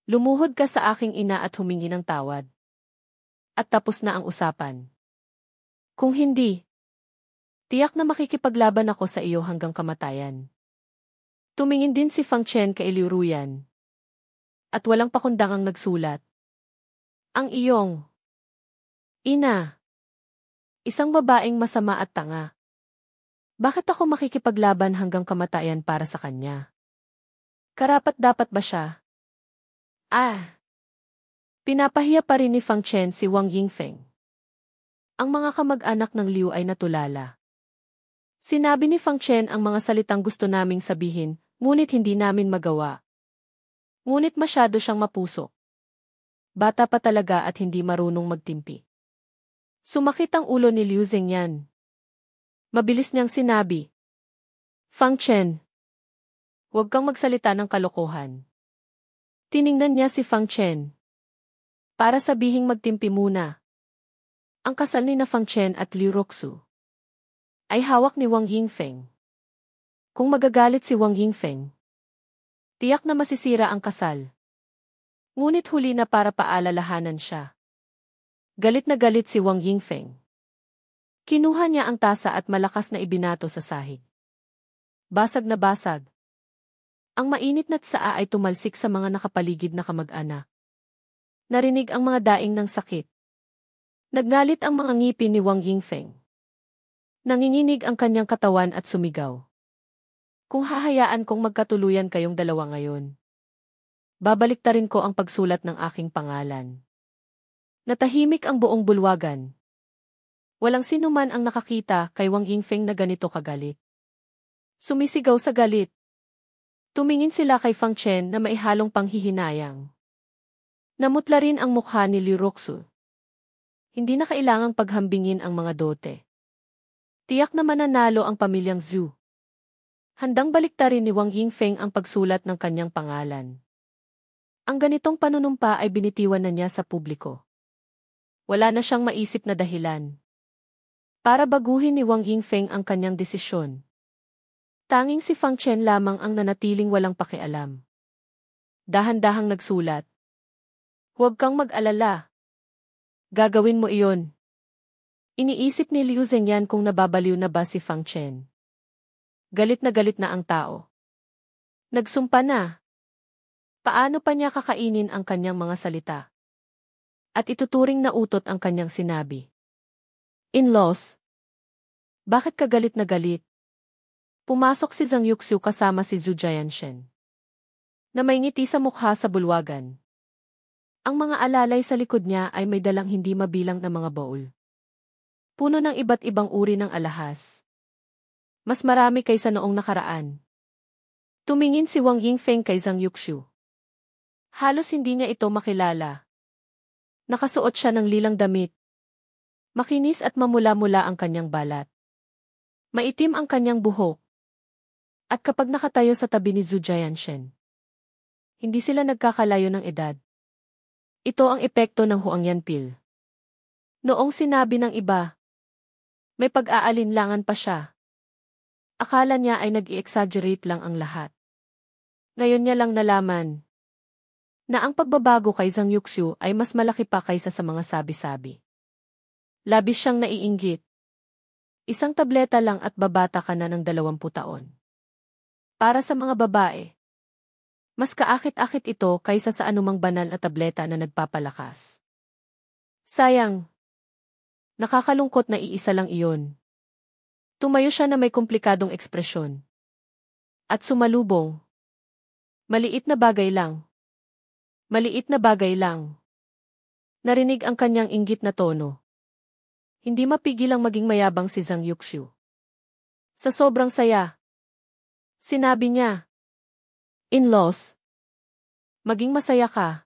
Lumuhod ka sa aking ina at humingi ng tawad. At tapos na ang usapan. Kung hindi, tiyak na makikipaglaban ako sa iyo hanggang kamatayan." Tumingin din si Fang Chen kay Liu Ruyan. At walang pakundangang nagsulat. "Ang iyong ina. Isang babaeng masama at tanga. Bakit ako makikipaglaban hanggang kamatayan para sa kanya? Karapat-dapat ba siya?" Pinapahiya pa rin ni Fang Chen si Wang Yingfeng. Ang mga kamag-anak ng Liu ay natulala. Sinabi ni Fang Chen ang mga salitang gusto naming sabihin, ngunit hindi namin magawa. Ngunit masyado siyang mapusok. Bata pa talaga at hindi marunong magtimpi. Sumakit ang ulo ni Liu Zengyan. Mabilis niyang sinabi, "Fang Chen, huwag kang magsalita ng kalokohan." Tiningnan niya si Fang Chen. Para sabihing magtimpi muna. Ang kasal ni na Fang Chen at Liu Roxu ay hawak ni Wang Yingfeng. Kung magagalit si Wang Yingfeng, tiyak na masisira ang kasal. Ngunit huli na para paalalahanan siya. Galit na galit si Wang Yingfeng. Kinuha niya ang tasa at malakas na ibinato sa sahig. Basag na basag. Ang mainit na tsaa ay tumalsik sa mga nakapaligid na kamag-anak. Narinig ang mga daing ng sakit. Nagnalit ang mga ngipin ni Wang Yingfeng. Nanginginig ang kanyang katawan at sumigaw. "Kung hahayaan kong magkatuluyan kayong dalawa ngayon, babaliktarin ko ang pagsulat ng aking pangalan." Natahimik ang buong bulwagan. Walang sinuman ang nakakita kay Wang Yingfeng na ganito kagalit. Sumisigaw sa galit. Tumingin sila kay Fang Chen na maihalong panghihinayang. Namutla rin ang mukha ni Liu Roxu. Hindi na kailangang paghambingin ang mga dote. Tiyak na mananalo ang pamilyang Zhu. Handang baliktarin ni Wang Yingfeng ang pagsulat ng kanyang pangalan. Ang ganitong panunumpa ay binitiwan na niya sa publiko. Wala na siyang maisip na dahilan para baguhin ni Wang Yingfeng ang kanyang desisyon. Tanging si Fang Chen lamang ang nanatiling walang pakialam. Dahan-dahang nagsulat, "Huwag kang mag-alala. Gagawin mo iyon." Iniisip ni Liu Zengyan kung nababaliw na ba si Fang Chen. Galit na ang tao. Nagsumpa na. Paano pa niya kakainin ang kanyang mga salita? At ituturing na utot ang kanyang sinabi. "In-laws, bakit ka galit na galit?" Pumasok si Zhang Yuxiu kasama si Zhu Jianshen, na may ngiti sa mukha sa bulwagan. Ang mga alalay sa likod niya ay may dalang hindi mabilang na mga baul. Puno ng iba't ibang uri ng alahas. Mas marami kaysa noong nakaraan. Tumingin si Wang Yingfeng kay Zhang Yuxiu. Halos hindi niya ito makilala. Nakasuot siya ng lilang damit. Makinis at mamula-mula ang kanyang balat. Maitim ang kanyang buhok. At kapag nakatayo sa tabi ni Zhu Jianshen, hindi sila nagkakalayo ng edad. Ito ang epekto ng Huangyan Pill. Noong sinabi ng iba, may pag-aalinlangan pa siya. Akala niya ay nag-i-exaggerate lang ang lahat. Ngayon niya lang nalaman na ang pagbabago kay Zhang Yuxiu ay mas malaki pa kaysa sa mga sabi-sabi. Labis siyang naiinggit. Isang tableta lang at babata ka na ng 20 taon. Para sa mga babae, mas kaakit-akit ito kaysa sa anumang banal na tableta na nagpapalakas. Sayang. Nakakalungkot na iisa lang iyon. Tumayo siya na may komplikadong ekspresyon. At sumalubong. Maliit na bagay lang. Maliit na bagay lang. Narinig ang kanyang inggit na tono. Hindi mapigilang maging mayabang si Zhang Yuxiu. Sa sobrang saya, sinabi niya, "In-laws, Maging masaya ka.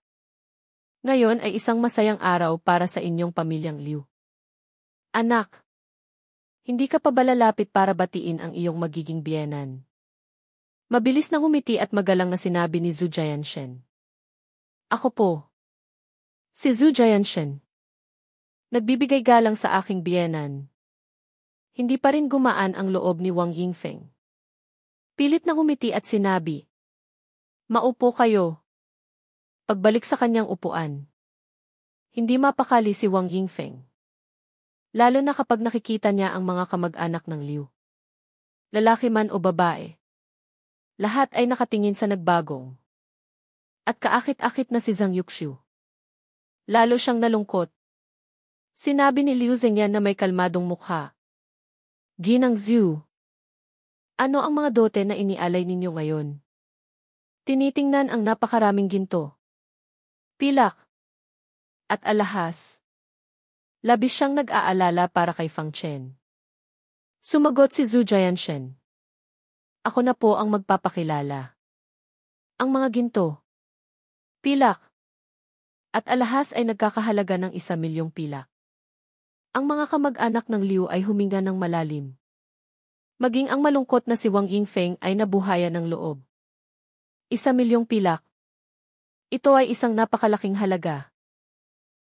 Ngayon ay isang masayang araw para sa inyong pamilyang Liu. Anak, hindi ka pa ba lalapit para batiin ang iyong magiging biyenan? Mabilis na ngumiti at magalang na sinabi ni Zhu Jianshen. Ako po. Si Zhu Jianshen. Nagbibigay galang sa aking biyenan. Hindi pa rin gumaan ang loob ni Wang Yingfeng. Pilit na ngumiti at sinabi. Maupo kayo. Pagbalik sa kanyang upuan. Hindi mapakali si Wang Yingfeng. Lalo na kapag nakikita niya ang mga kamag-anak ng Liu. Lalaki man o babae. Lahat ay nakatingin sa nagbagong. At kaakit-akit na si Zhang Yuxiu. Lalo siyang nalungkot. Sinabi ni Liu Zengyan na may kalmadong mukha. Ginang Zhu. Ano ang mga dote na inialay ninyo ngayon? Tinitingnan ang napakaraming ginto. Pilak. At alahas. Labis siyang nag-aalala para kay Fang Chen. Sumagot si Zhu Jianshen. Ako na po ang magpapakilala. Ang mga ginto. Pilak. At alahas ay nagkakahalaga ng 1,000,000 pilak. Ang mga kamag-anak ng Liu ay huminga ng malalim. Maging ang malungkot na si Wang Yingfeng ay nabuhayan ng loob. 1,000,000 pilak. Ito ay isang napakalaking halaga.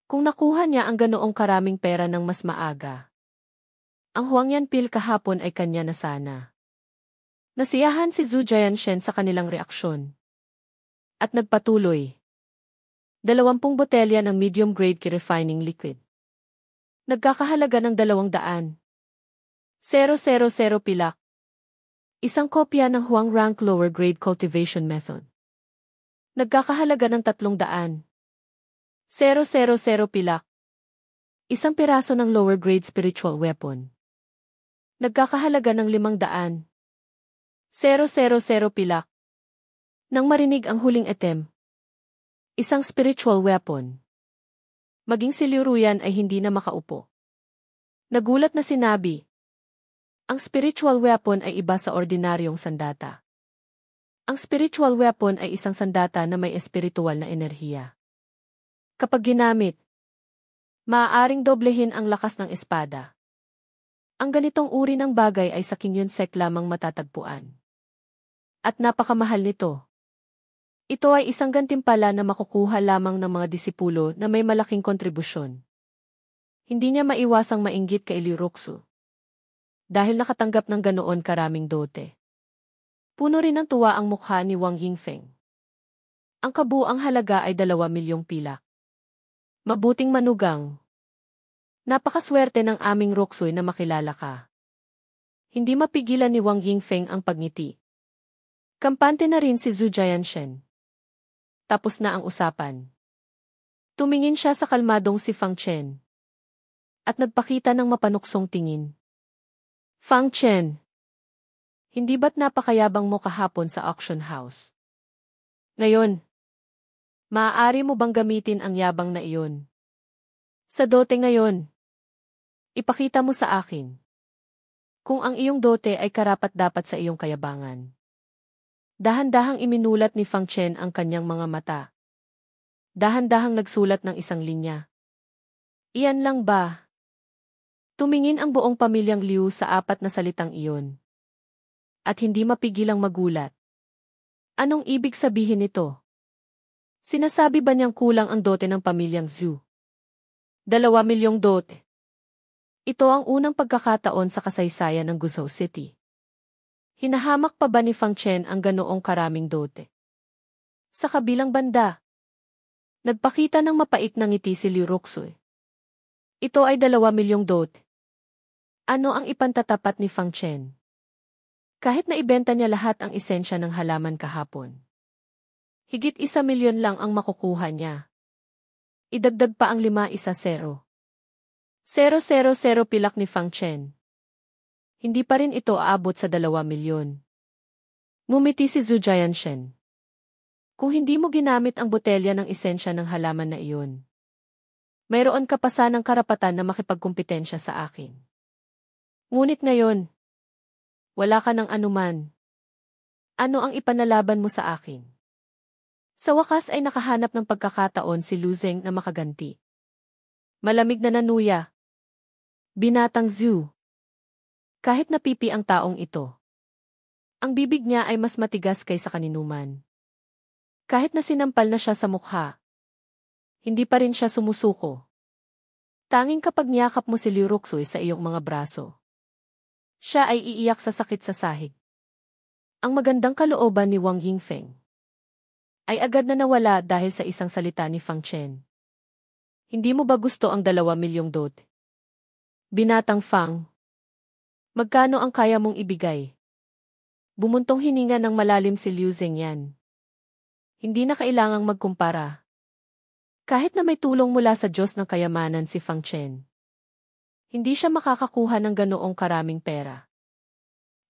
Kung nakuha niya ang ganoong karaming pera ng mas maaga, ang Huangyan Pil kahapon ay kanya na sana. Nasiyahan si Zhu Jianshen sa kanilang reaksyon. At nagpatuloy. 20 botelya ng medium-grade refining liquid. Nagkakahalaga ng 200,000 pilak. Isang kopya ng Huang Rank Lower Grade Cultivation Method. Nagkakahalaga ng 300,000 pilak. Isang piraso ng lower grade spiritual weapon. Nagkakahalaga ng 500,000 pilak. Nang marinig ang huling item. Isang spiritual weapon. Maging si Liu Ruyan ay hindi na makaupo. Nagulat na sinabi. Ang spiritual weapon ay iba sa ordinaryong sandata. Ang spiritual weapon ay isang sandata na may espiritual na enerhiya. Kapag ginamit, maaaring doblehin ang lakas ng espada. Ang ganitong uri ng bagay ay sa Qingyun Sect lamang matatagpuan. At napakamahal nito. Ito ay isang gantimpala na makukuha lamang ng mga disipulo na may malaking kontribusyon. Hindi niya maiwasang mainggit kay Liu Ruxu. Dahil nakatanggap ng ganoon karaming dote. Puno rin ng tuwa ang mukha ni Wang Yingfeng. Ang kabuang halaga ay 2,000,000 pilak. Mabuting manugang. Napakaswerte ng aming Ruxuy na makilala ka. Hindi mapigilan ni Wang Yingfeng ang pagngiti. Kampante na rin si Zhu Jianshen. Tapos na ang usapan. Tumingin siya sa kalmadong si Fang Chen. At nagpakita ng mapanuksong tingin. Fang Chen. Hindi ba't napakayabang mo kahapon sa auction house? Ngayon, maaari mo bang gamitin ang yabang na iyon? Sa dote ngayon, ipakita mo sa akin. Kung ang iyong dote ay karapat-dapat sa iyong kayabangan. Dahan-dahang iminulat ni Fang Chen ang kanyang mga mata. Dahan-dahang nagsulat ng isang linya. Iyan lang ba? Tumingin ang buong pamilyang Liu sa 4 na salitang iyon. At hindi mapigilang magulat. Anong ibig sabihin nito? Sinasabi ba niyang kulang ang dote ng pamilyang Zhu? 2,000,000 dote. Ito ang unang pagkakataon sa kasaysayan ng Guizhou City. Hinahamak pa ba ni Fang Chen ang ganoong karaming dote? Sa kabilang banda, nagpakita ng mapait na ngiti si Liu Ruxu. Ito ay 2,000,000 dote. Ano ang ipantatapat ni Fang Chen? Kahit na ibenta niya lahat ang esensya ng halaman kahapon. Higit 1,000,000 lang ang makukuha niya. Idagdag pa ang 5-1-0. 0,000 pilak ni Fang Chen. Hindi pa rin ito aabot sa 2,000,000. Ngumiti si Zhu Jianshen. Kung hindi mo ginamit ang botelya ng esensya ng halaman na iyon, mayroon ka pa sanang karapatan na makipagkumpetensya sa akin. Ngunit ngayon, wala ka ng anuman. Ano ang ipanalaban mo sa akin? Sa wakas ay nakahanap ng pagkakataon si Lu Zeng na makaganti. Malamig na nanuya. Binatang Zhu. Kahit napipi ang taong ito. Ang bibig niya ay mas matigas kaysa kaninuman. Kahit na sinampal na siya sa mukha. Hindi pa rin siya sumusuko. Tanging kapag niyakap mo si Liu Ruxuy sa iyong mga braso. Siya ay iiyak sa sakit sa sahig. Ang magandang kalooban ni Wang Yingfeng ay agad na nawala dahil sa isang salita ni Fang Chen. Hindi mo ba gusto ang 2 milyong dot? Binatang Fang. Magkano ang kaya mong ibigay? Bumuntong hininga ng malalim si Liu Zengyan. Hindi na kailangang magkumpara. Kahit na may tulong mula sa Diyos ng kayamanan si Fang Chen. Hindi siya makakakuha ng ganoong karaming pera.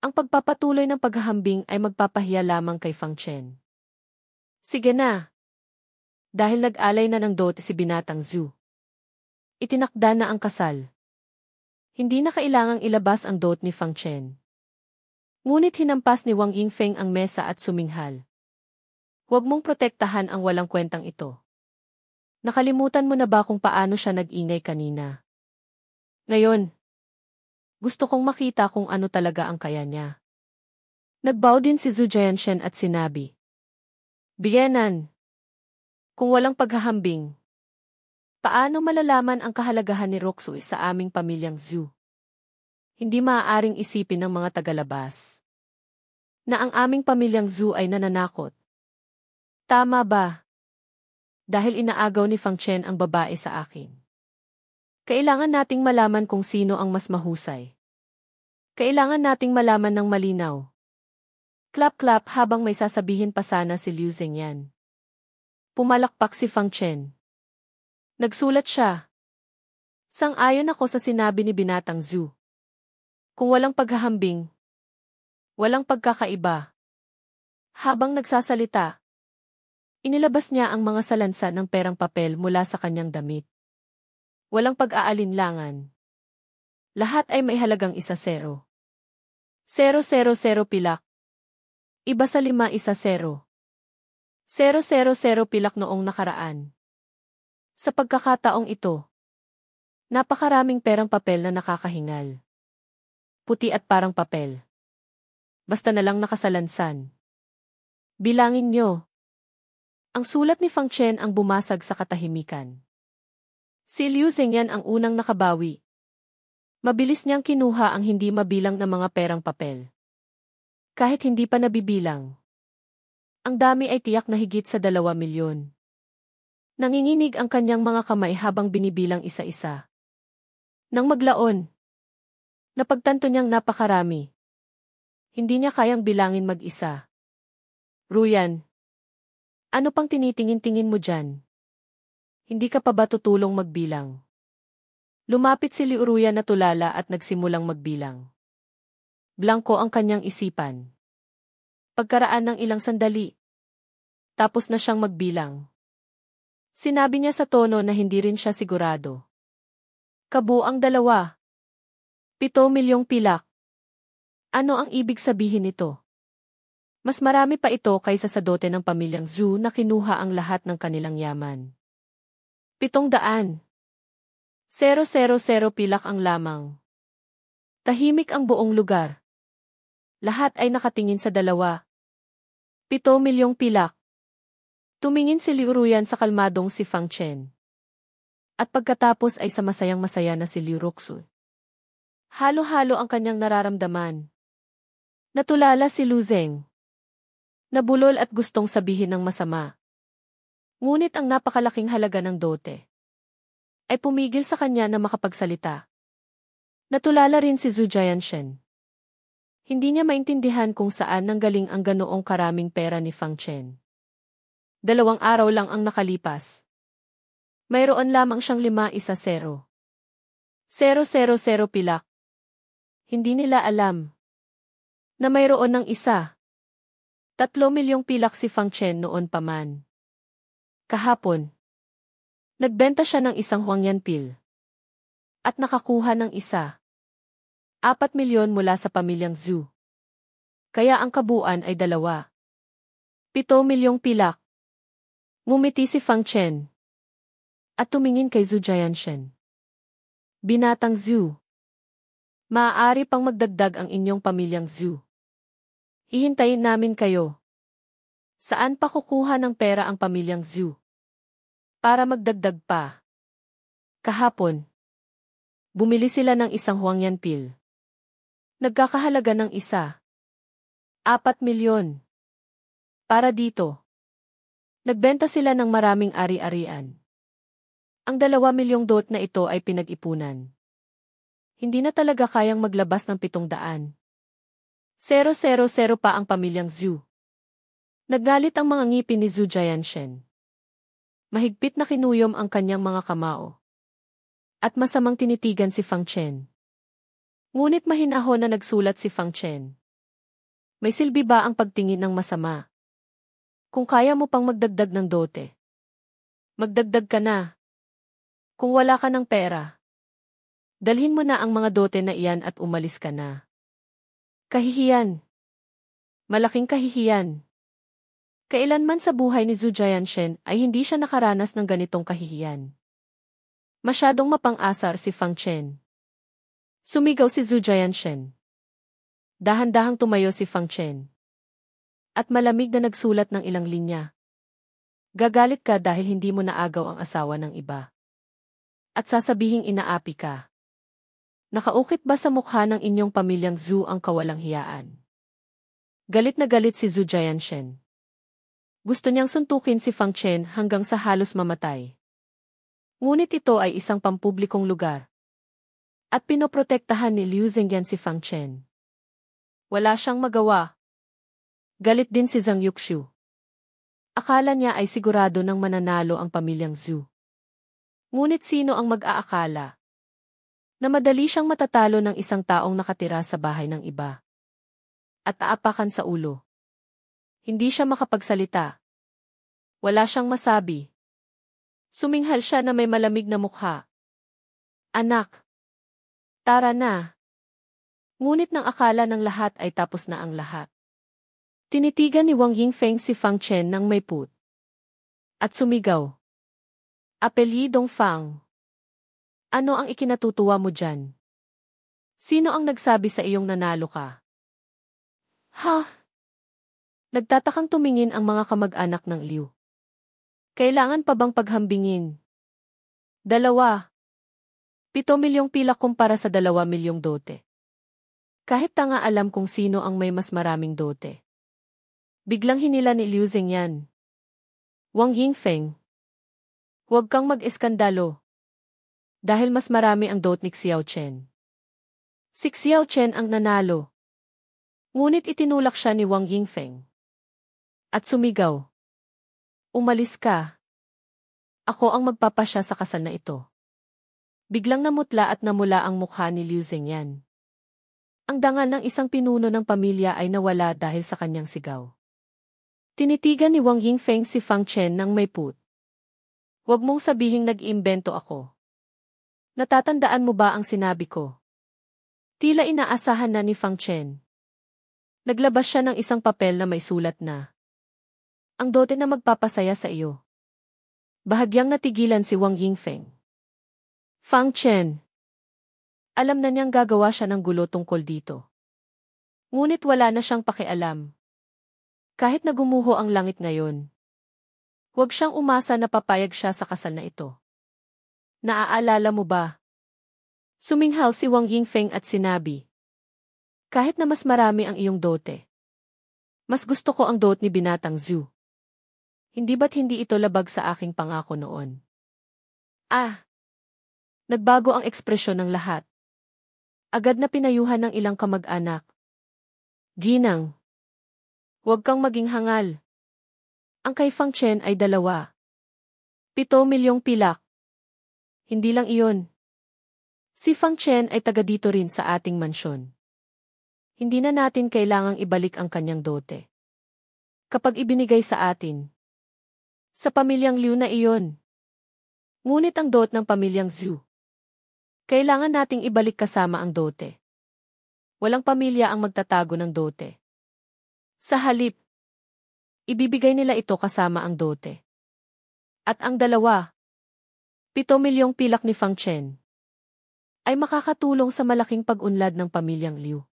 Ang pagpapatuloy ng paghahambing ay magpapahiya lamang kay Fang Chen. Sige na. Dahil nag-alay na ng dote si Binatang Zhu. Itinakda na ang kasal. Hindi na kailangang ilabas ang dote ni Fang Chen. Ngunit hinampas ni Wang Yingfeng ang mesa at suminghal. Huwag mong protektahan ang walang kwentang ito. Nakalimutan mo na ba kung paano siya nag-ingay kanina? Ngayon, gusto kong makita kung ano talaga ang kaya niya. Nagbow din si Zhu Jianshen at sinabi, Biyenan, kung walang paghahambing, paano malalaman ang kahalagahan ni Ruxuy sa aming pamilyang Zhu? Hindi maaaring isipin ng mga tagalabas na ang aming pamilyang Zhu ay nananakot. Tama ba? Dahil inaagaw ni Fang Chen ang babae sa akin. Kailangan nating malaman kung sino ang mas mahusay. Kailangan nating malaman ng malinaw. Clap-clap habang may sasabihin pa sana si Liu Zengyan. Pumalakpak si Fang Chen. Nagsulat siya. Sang-ayon ako sa sinabi ni Binatang Zhu. Kung walang paghahambing, walang pagkakaiba. Habang nagsasalita, inilabas niya ang mga salansa ng perang papel mula sa kanyang damit. Walang pag-aalinlangan. Lahat ay may halagang 1-0. 000 pilak. Iba sa 5 1-0. 000 pilak noong nakaraan. Sa pagkakataong ito, napakaraming perang papel na nakakahingal. Puti at parang papel. Basta na lang nakasalansan. Bilangin nyo. Ang sulat ni Fang Chen ang bumasag sa katahimikan. Si Liu Zengyan ang unang nakabawi. Mabilis niyang kinuha ang hindi mabilang na mga perang papel. Kahit hindi pa nabibilang. Ang dami ay tiyak na higit sa 2 milyon. Nanginginig ang kanyang mga kamay habang binibilang isa-isa. Nang maglaon, napagtanto niyang napakarami. Hindi niya kayang bilangin mag-isa. Ruyan, ano pang tinitingin-tingin mo dyan? Hindi ka pa ba tutulong magbilang? Lumapit si Liu Ruyan na tulala at nagsimulang magbilang. Blanko ang kanyang isipan. Pagkaraan ng ilang sandali, tapos na siyang magbilang. Sinabi niya sa tono na hindi rin siya sigurado. Kabuang 2. 7 milyong pilak. Ano ang ibig sabihin nito? Mas marami pa ito kaysa sa dote ng pamilyang Zhu na kinuha ang lahat ng kanilang yaman. 700. 000 pilak ang lamang. Tahimik ang buong lugar. Lahat ay nakatingin sa 2. 7 milyong pilak. Tumingin si Liu Ruyan sa kalmadong si Fang Chen. At pagkatapos ay sa masayang-masaya na si Liu Ruxuy. Halo-halo ang kanyang nararamdaman. Natulala si Lu Zeng. Nabulol at gustong sabihin ng masama. Ngunit ang napakalaking halaga ng dote ay pumigil sa kanya na makapagsalita. Natulala rin si Zhu Jianshen. Hindi niya maintindihan kung saan nanggaling ang ganoong karaming pera ni Fang Chen. 2 araw lang ang nakalipas. Mayroon lamang siyang 5-1-0. 000 pilak. Hindi nila alam na mayroon ng 3 milyong pilak si Fang Chen noon pa man. Kahapon, nagbenta siya ng 1 Huangyan pil. At nakakuha ng 4 milyon mula sa pamilyang Zhu. Kaya ang kabuuan ay 7 milyong pilak. Ngumiti si Fang Chen. At tumingin kay Zhu Jianshen. Binatang Zhu. Maaari pang magdagdag ang inyong pamilyang Zhu. Hihintayin namin kayo. Saan pa kukuha ng pera ang pamilyang Zhu? Para magdagdag pa. Kahapon. Bumili sila ng isang Huangyan Pil. Nagkakahalaga ng isa. 4 milyon. Para dito. Nagbenta sila ng maraming ari-arian. Ang 2 milyong dot na ito ay pinag-ipunan. Hindi na talaga kayang maglabas ng 700. 000 pa ang pamilyang Zhu. Naggalit ang mga ngipin ni Zhu Jianshen. Mahigpit na kinuyom ang kanyang mga kamao. At masamang tinitigan si Fang Chen. Ngunit mahinahon na nagsulat si Fang Chen. May silbi ba ang pagtingin ng masama? Kung kaya mo pang magdagdag ng dote. Magdagdag ka na. Kung wala ka ng pera. Dalhin mo na ang mga dote na iyan at umalis ka na. Kahihiyan. Malaking kahihiyan. Kailanman sa buhay ni Zhu Jianshen ay hindi siya nakaranas ng ganitong kahihiyan. Masyadong mapang-asar si Fang Chen. Sumigaw si Zhu Jianshen. Dahan-dahang tumayo si Fang Chen. At malamig na nagsulat ng ilang linya. Gagalit ka dahil hindi mo naagaw ang asawa ng iba. At sasabihing inaapi ka. Nakaukit ba sa mukha ng inyong pamilyang Zhu ang kawalang hiyaan? Galit na galit si Zhu Jianshen. Gusto niyang suntukin si Fang Chen hanggang sa halos mamatay. Ngunit ito ay isang pampublikong lugar. At pinoprotektahan ni Liu Zengyan si Fang Chen. Wala siyang magawa. Galit din si Zhang Yuxiu. Akala niya ay sigurado nang mananalo ang pamilyang Zhu. Ngunit sino ang mag-aakala na madali siyang matatalo ng isang taong nakatira sa bahay ng iba? At aapakan sa ulo. Hindi siya makapagsalita. Wala siyang masabi. Suminghal siya na may malamig na mukha. Anak. Tara na. Ngunit nang akala ng lahat ay tapos na ang lahat. Tinitigan ni Wang Yingfeng si Fang Chen ng may put. At sumigaw. Apelyidong Fang. Ano ang ikinatutuwa mo dyan? Sino ang nagsabi sa iyong nanalo ka? Ha? Nagtatakang tumingin ang mga kamag-anak ng Liu. Kailangan pa bang paghambingin? 2. 7 milyong pila kumpara sa 2 milyong dote. Kahit tanga alam kung sino ang may mas maraming dote. Biglang hinila ni Liu Zengyan. Wang Yingfeng. Huwag kang mag-eskandalo. Dahil mas marami ang dote ni Xiao Chen. Si Xiao Chen ang nanalo. Ngunit itinulak siya ni Wang Yingfeng. At sumigaw. Umalis ka. Ako ang magpapasya sa kasal na ito. Biglang namutla at namula ang mukha ni Liu Zengyan. Ang dangal ng isang pinuno ng pamilya ay nawala dahil sa kanyang sigaw. Tinitigan ni Wang Yingfeng si Fang Chen ng may put. Huwag mong sabihing nag-iimbento ako. Natatandaan mo ba ang sinabi ko? Tila inaasahan na ni Fang Chen. Naglabas siya ng isang papel na may sulat na. Ang dote na magpapasaya sa iyo. Bahagyang natigilan si Wang Yingfeng. Fang Chen. Alam na niyang gagawa siya ng gulo tungkol dito. Ngunit wala na siyang pakialam. Kahit na gumuho ang langit ngayon. Huwag siyang umasa na papayag siya sa kasal na ito. Naaalala mo ba? Suminghal si Wang Yingfeng at sinabi. Kahit na mas marami ang iyong dote. Mas gusto ko ang dote ni Binatang Zhu. Hindi ba't hindi ito labag sa aking pangako noon? Nagbago ang ekspresyon ng lahat. Agad na pinayuhan ng ilang kamag-anak. Ginang. Huwag kang maging hangal. Ang kay Fang Chen ay 2. 7 milyong pilak. Hindi lang iyon. Si Fang Chen ay taga dito rin sa ating mansyon. Hindi na natin kailangang ibalik ang kanyang dote. Kapag ibinigay sa atin. Sa pamilyang Liu na iyon. Ngunit ang dote ng pamilyang Zhu. Kailangan nating ibalik kasama ang dote. Walang pamilya ang magtatago ng dote. Sa halip, ibibigay nila ito kasama ang dote. At ang dalawa, 7 milyong pilak ni Fang Chen, ay makakatulong sa malaking pag-unlad ng pamilyang Liu.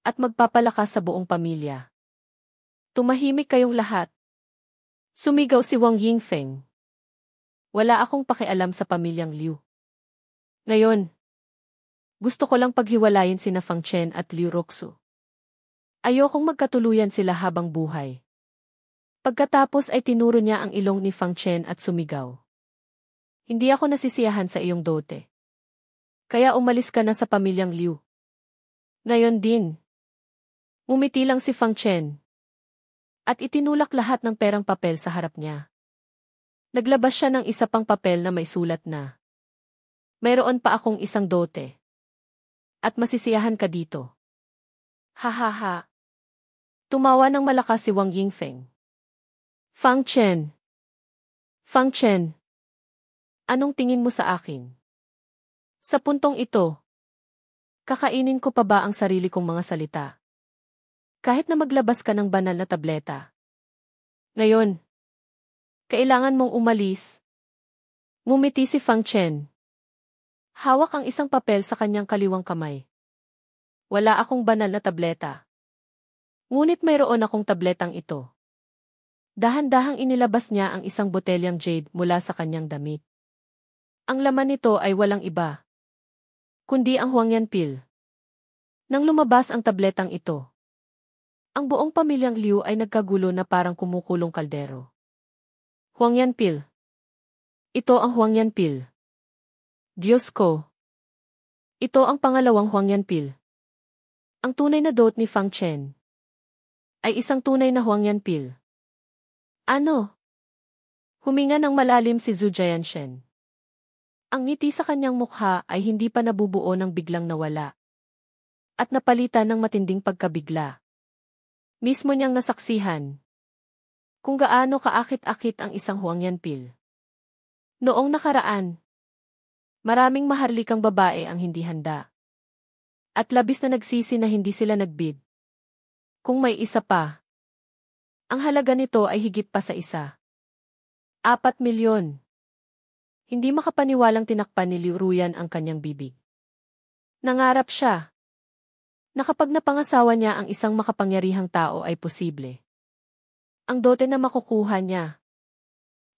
At magpapalakas sa buong pamilya. Tumahimik kayong lahat. Sumigaw si Wang Yingfeng. Wala akong pakialam sa pamilyang Liu. Ngayon, gusto ko lang paghiwalayin sina Fang Chen at Liu Roxu. Ayokong magkatuluyan sila habang buhay. Pagkatapos ay tinuro niya ang ilong ni Fang Chen at sumigaw. Hindi ako nasisiyahan sa iyong dote. Kaya umalis ka na sa pamilyang Liu. Ngayon din. Ngumiti lang si Fang Chen. At itinulak lahat ng perang papel sa harap niya. Naglabas siya ng isa pang papel na may sulat na. Mayroon pa akong isang dote. At masisiyahan ka dito. Ha ha ha. Tumawa ng malakas si Wang Yingfeng. Fang Chen. Fang Chen. Anong tingin mo sa akin? Sa puntong ito, kakainin ko pa ba ang sarili kong mga salita? Kahit na maglabas ka ng banal na tableta. Ngayon, kailangan mong umalis. Ngumiti si Fang Chen. Hawak ang isang papel sa kanyang kaliwang kamay. Wala akong banal na tableta. Ngunit mayroon akong tabletang ito. Dahan-dahang inilabas niya ang isang botelyang jade mula sa kanyang damit. Ang laman nito ay walang iba, kundi ang Huangyan Pill. Nang lumabas ang tabletang ito, ang buong pamilyang Liu ay nagkagulo na parang kumukulong kaldero. Huangyan Pill. Ito ang Huangyan Pill. Diyos ko. Ito ang pangalawang Huangyan Pill. Ang tunay na dote ni Fang Chen ay isang tunay na Huangyan Pill. Ano? Huminga ng malalim si Zhu Jianshen. Ang ngiti sa kanyang mukha ay hindi pa nabubuo ng biglang nawala. At napalitan ng matinding pagkabigla. Mismo niyang nasaksihan kung gaano kaakit-akit ang isang Huangyan Pill. Noong nakaraan, maraming maharlikang babae ang hindi handa. At labis na nagsisi na hindi sila nagbid. Kung may isa pa, ang halaga nito ay higit pa sa isa. 4 milyon. Hindi makapaniwalang tinakpan ni Liu Ruyan ang kanyang bibig. Nangarap siya na kapag napangasawa niya ang isang makapangyarihang tao ay posible. Ang dote na makukuha niya.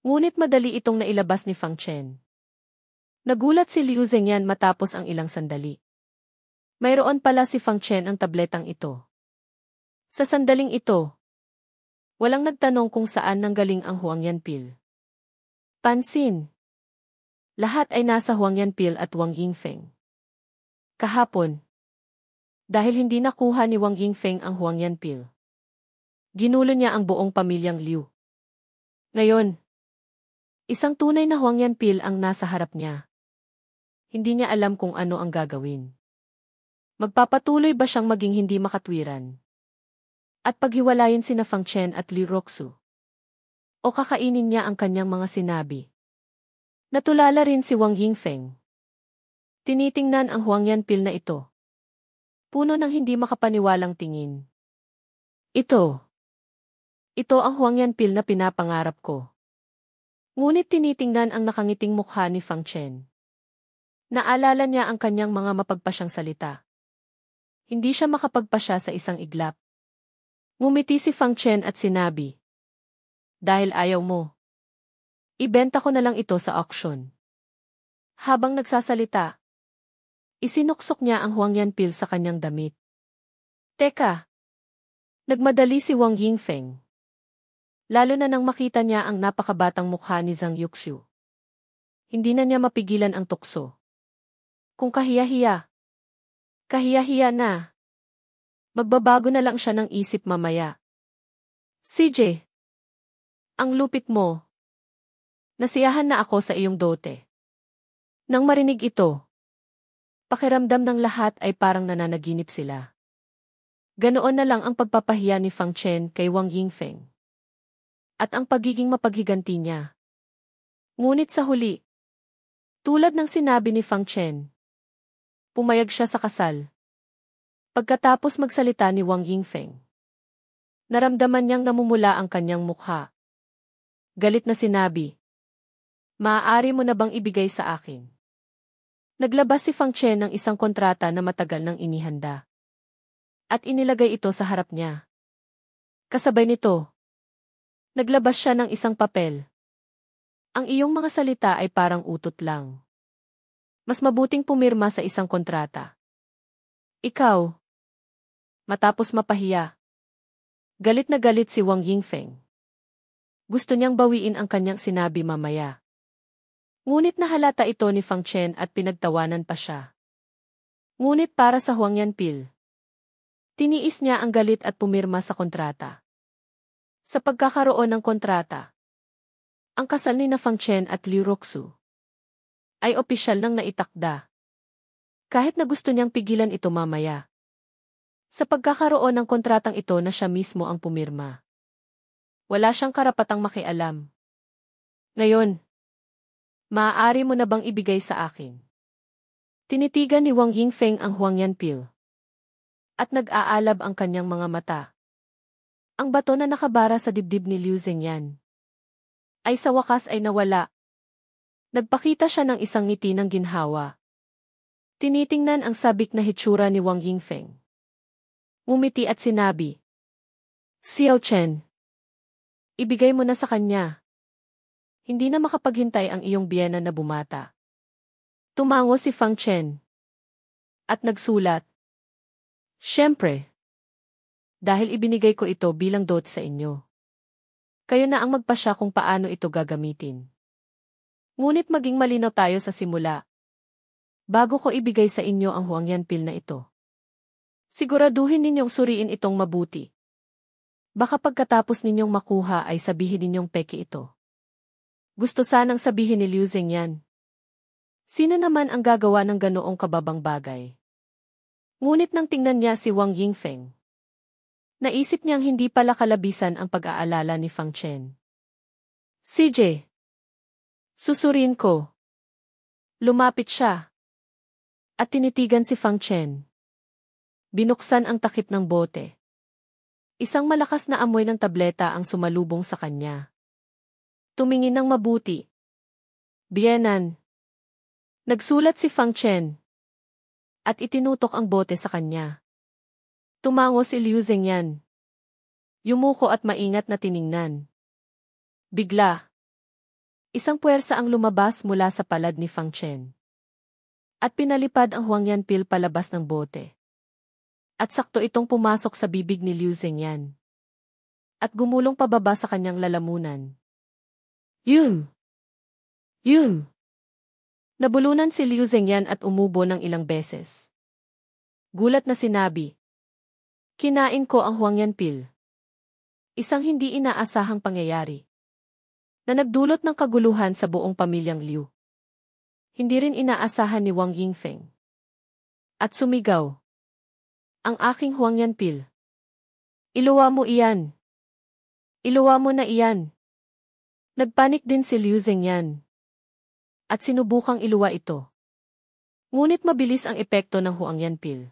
Ngunit madali itong nailabas ni Fang Chen. Nagulat si Liu Zengyan matapos ang ilang sandali. Mayroon pala si Fang Chen ang tabletang ito. Sa sandaling ito, walang nagtanong kung saan nanggaling ang Huangyan Pill. Pansin. Lahat ay nasa Huangyan Pill at Wang Yingfeng. Kahapon, dahil hindi nakuha ni Wang Yingfeng ang Huangyan Pill, ginulo niya ang buong pamilyang Liu. Ngayon, isang tunay na Huangyan Pill ang nasa harap niya. Hindi niya alam kung ano ang gagawin. Magpapatuloy ba siyang maging hindi makatwiran? At paghiwalayin sina Fang Chen at Liu Roxu? O kakainin niya ang kanyang mga sinabi? Natulala rin si Wang Yingfeng. Tinitingnan ang Huangyan Pill na ito. Puno ng hindi makapaniwalang tingin. Ito ang Huangyan Pill na pinapangarap ko. Ngunit tinitingnan ang nakangiting mukha ni Fang Chen. Naalala niya ang kanyang mga mapagpasyang salita. Hindi siya makapagpasya sa isang iglap. Ngumiti si Fang Chen at sinabi, dahil ayaw mo, ibenta ko na lang ito sa auction. Habang nagsasalita, isinuksok niya ang Huangyan Pill sa kanyang damit. Teka! Nagmadali si Wang Yingfeng. Lalo na nang makita niya ang napakabatang mukha ni Zhang Yuxiu. Hindi na niya mapigilan ang tukso. Kung kahiya-hiya na. Magbabago na lang siya ng isip mamaya. CJ, ang lupit mo. Nasiyahan na ako sa iyong dote. Nang marinig ito, pakiramdam ng lahat ay parang nananaginip sila. Ganoon na lang ang pagpapahiya ni Fang Chen kay Wang Yingfeng. At ang pagiging mapaghiganti niya. Ngunit sa huli, tulad ng sinabi ni Fang Chen, pumayag siya sa kasal. Pagkatapos magsalita ni Wang Yingfeng, naramdaman niyang namumula ang kanyang mukha. Galit na sinabi, Maaari mo na bang ibigay sa akin? Naglabas si Fang Chen ng isang kontrata na matagal nang inihanda. At inilagay ito sa harap niya. Kasabay nito, naglabas siya ng isang papel. Ang iyong mga salita ay parang utot lang. Mas mabuting pumirma sa isang kontrata. Ikaw. Matapos mapahiya. Galit na galit si Wang Yingfeng. Gusto niyang bawiin ang kanyang sinabi mamaya. Ngunit nahalata ito ni Fang Chen at pinagtawanan pa siya. Ngunit para sa Huang Yanpil, tiniis niya ang galit at pumirma sa kontrata. Sa pagkakaroon ng kontrata, ang kasal ni na Fang Chen at Liu Roxu ay opisyal nang naitakda. Kahit na gusto niyang pigilan ito mamaya. Sa pagkakaroon ng kontratang ito na siya mismo ang pumirma. Wala siyang karapatang makialam. Ngayon, maaari mo na bang ibigay sa akin? Tinitigan ni Wang Yingfeng ang Huang Yanpil. At nag-aalab ang kanyang mga mata. Ang bato na nakabara sa dibdib ni Liu Zengyan ay sa wakas ay nawala. Nagpakita siya ng isang ngiti ng ginhawa. Tinitingnan ang sabik na hitsura ni Wang Yingfeng. Ngumiti at sinabi, Xiao Chen, ibigay mo na sa kanya. Hindi na makapaghintay ang iyong biyena na bumata. Tumango si Fang Chen. At nagsulat, Siyempre, dahil ibinigay ko ito bilang dot sa inyo. Kayo na ang magpasya kung paano ito gagamitin. Ngunit maging malinaw tayo sa simula. Bago ko ibigay sa inyo ang Huang Yanpil na ito. Siguraduhin ninyong suriin itong mabuti. Baka pagkatapos ninyong makuha ay sabihin ninyong peke ito. Gusto sanang sabihin ni Liu Zengyan. Sino naman ang gagawa ng ganoong kababang bagay? Ngunit nang tingnan niya si Wang Yingfeng, naisip niyang hindi pala kalabisan ang pag-aalala ni Fang Chen. CJ. Susurin ko. Lumapit siya. At tinitigan si Fang Chen. Binuksan ang takip ng bote. Isang malakas na amoy ng tableta ang sumalubong sa kanya. Tumingin ng mabuti. Bienan. Nagsulat si Fang Chen. At itinutok ang bote sa kanya. Tumango si Liu Zengyan. Yumuko at maingat na tiningnan. Bigla. Isang puwersa ang lumabas mula sa palad ni Fang Chen. At pinalipad ang Huang Yanpil palabas ng bote. At sakto itong pumasok sa bibig ni Liu Zengyan. At gumulong pababa sa kanyang lalamunan. Yun! Yun! Nabulunan si Liu Zengyan at umubo ng ilang beses. Gulat na sinabi. Kinain ko ang Huang Yanpil. Isang hindi inaasahang pangyayari. Na nagdulot ng kaguluhan sa buong pamilyang Liu. Hindi rin inaasahan ni Wang Yingfeng. At sumigaw. Ang aking Huang Yanpil. Iluwa mo iyan. Iluwa mo na iyan. Nagpanik din si Liu Zengyan. At sinubukang iluwa ito. Ngunit mabilis ang epekto ng Huang Yanpil.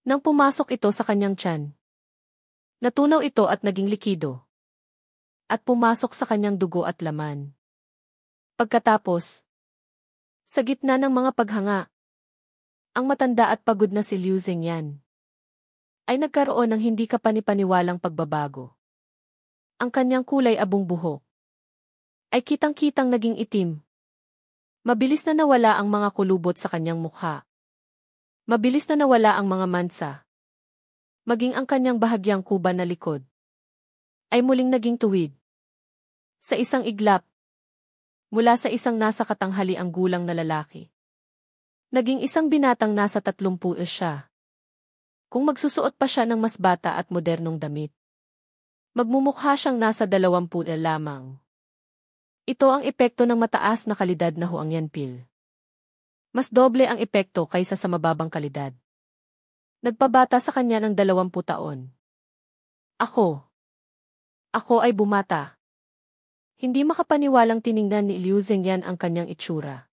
Nang pumasok ito sa kanyang tiyan, natunaw ito at naging likido. At pumasok sa kanyang dugo at laman. Pagkatapos, sa gitna ng mga paghanga, ang matanda at pagod na si Liu Zengyan ay nagkaroon ng hindi kapanipaniwalang pagbabago. Ang kanyang kulay abong buhok ay kitang-kitang naging itim. Mabilis na nawala ang mga kulubot sa kanyang mukha. Mabilis na nawala ang mga mansa. Maging ang kanyang bahagyang kuba na likod ay muling naging tuwid. Sa isang iglap, mula sa isang nasa katanghali ang gulang na lalaki, naging isang binatang nasa 30 siya. Kung magsusuot pa siya ng mas bata at modernong damit, magmumukha siyang nasa 20 lamang. Ito ang epekto ng mataas na kalidad na Huang Yanpil. Mas doble ang epekto kaysa sa mababang kalidad. Nagpabata sa kanya ng 20 taon. Ako ay bumata. Hindi makapaniwalang tiningnan ni Liu Zengyan ang kanyang itsura.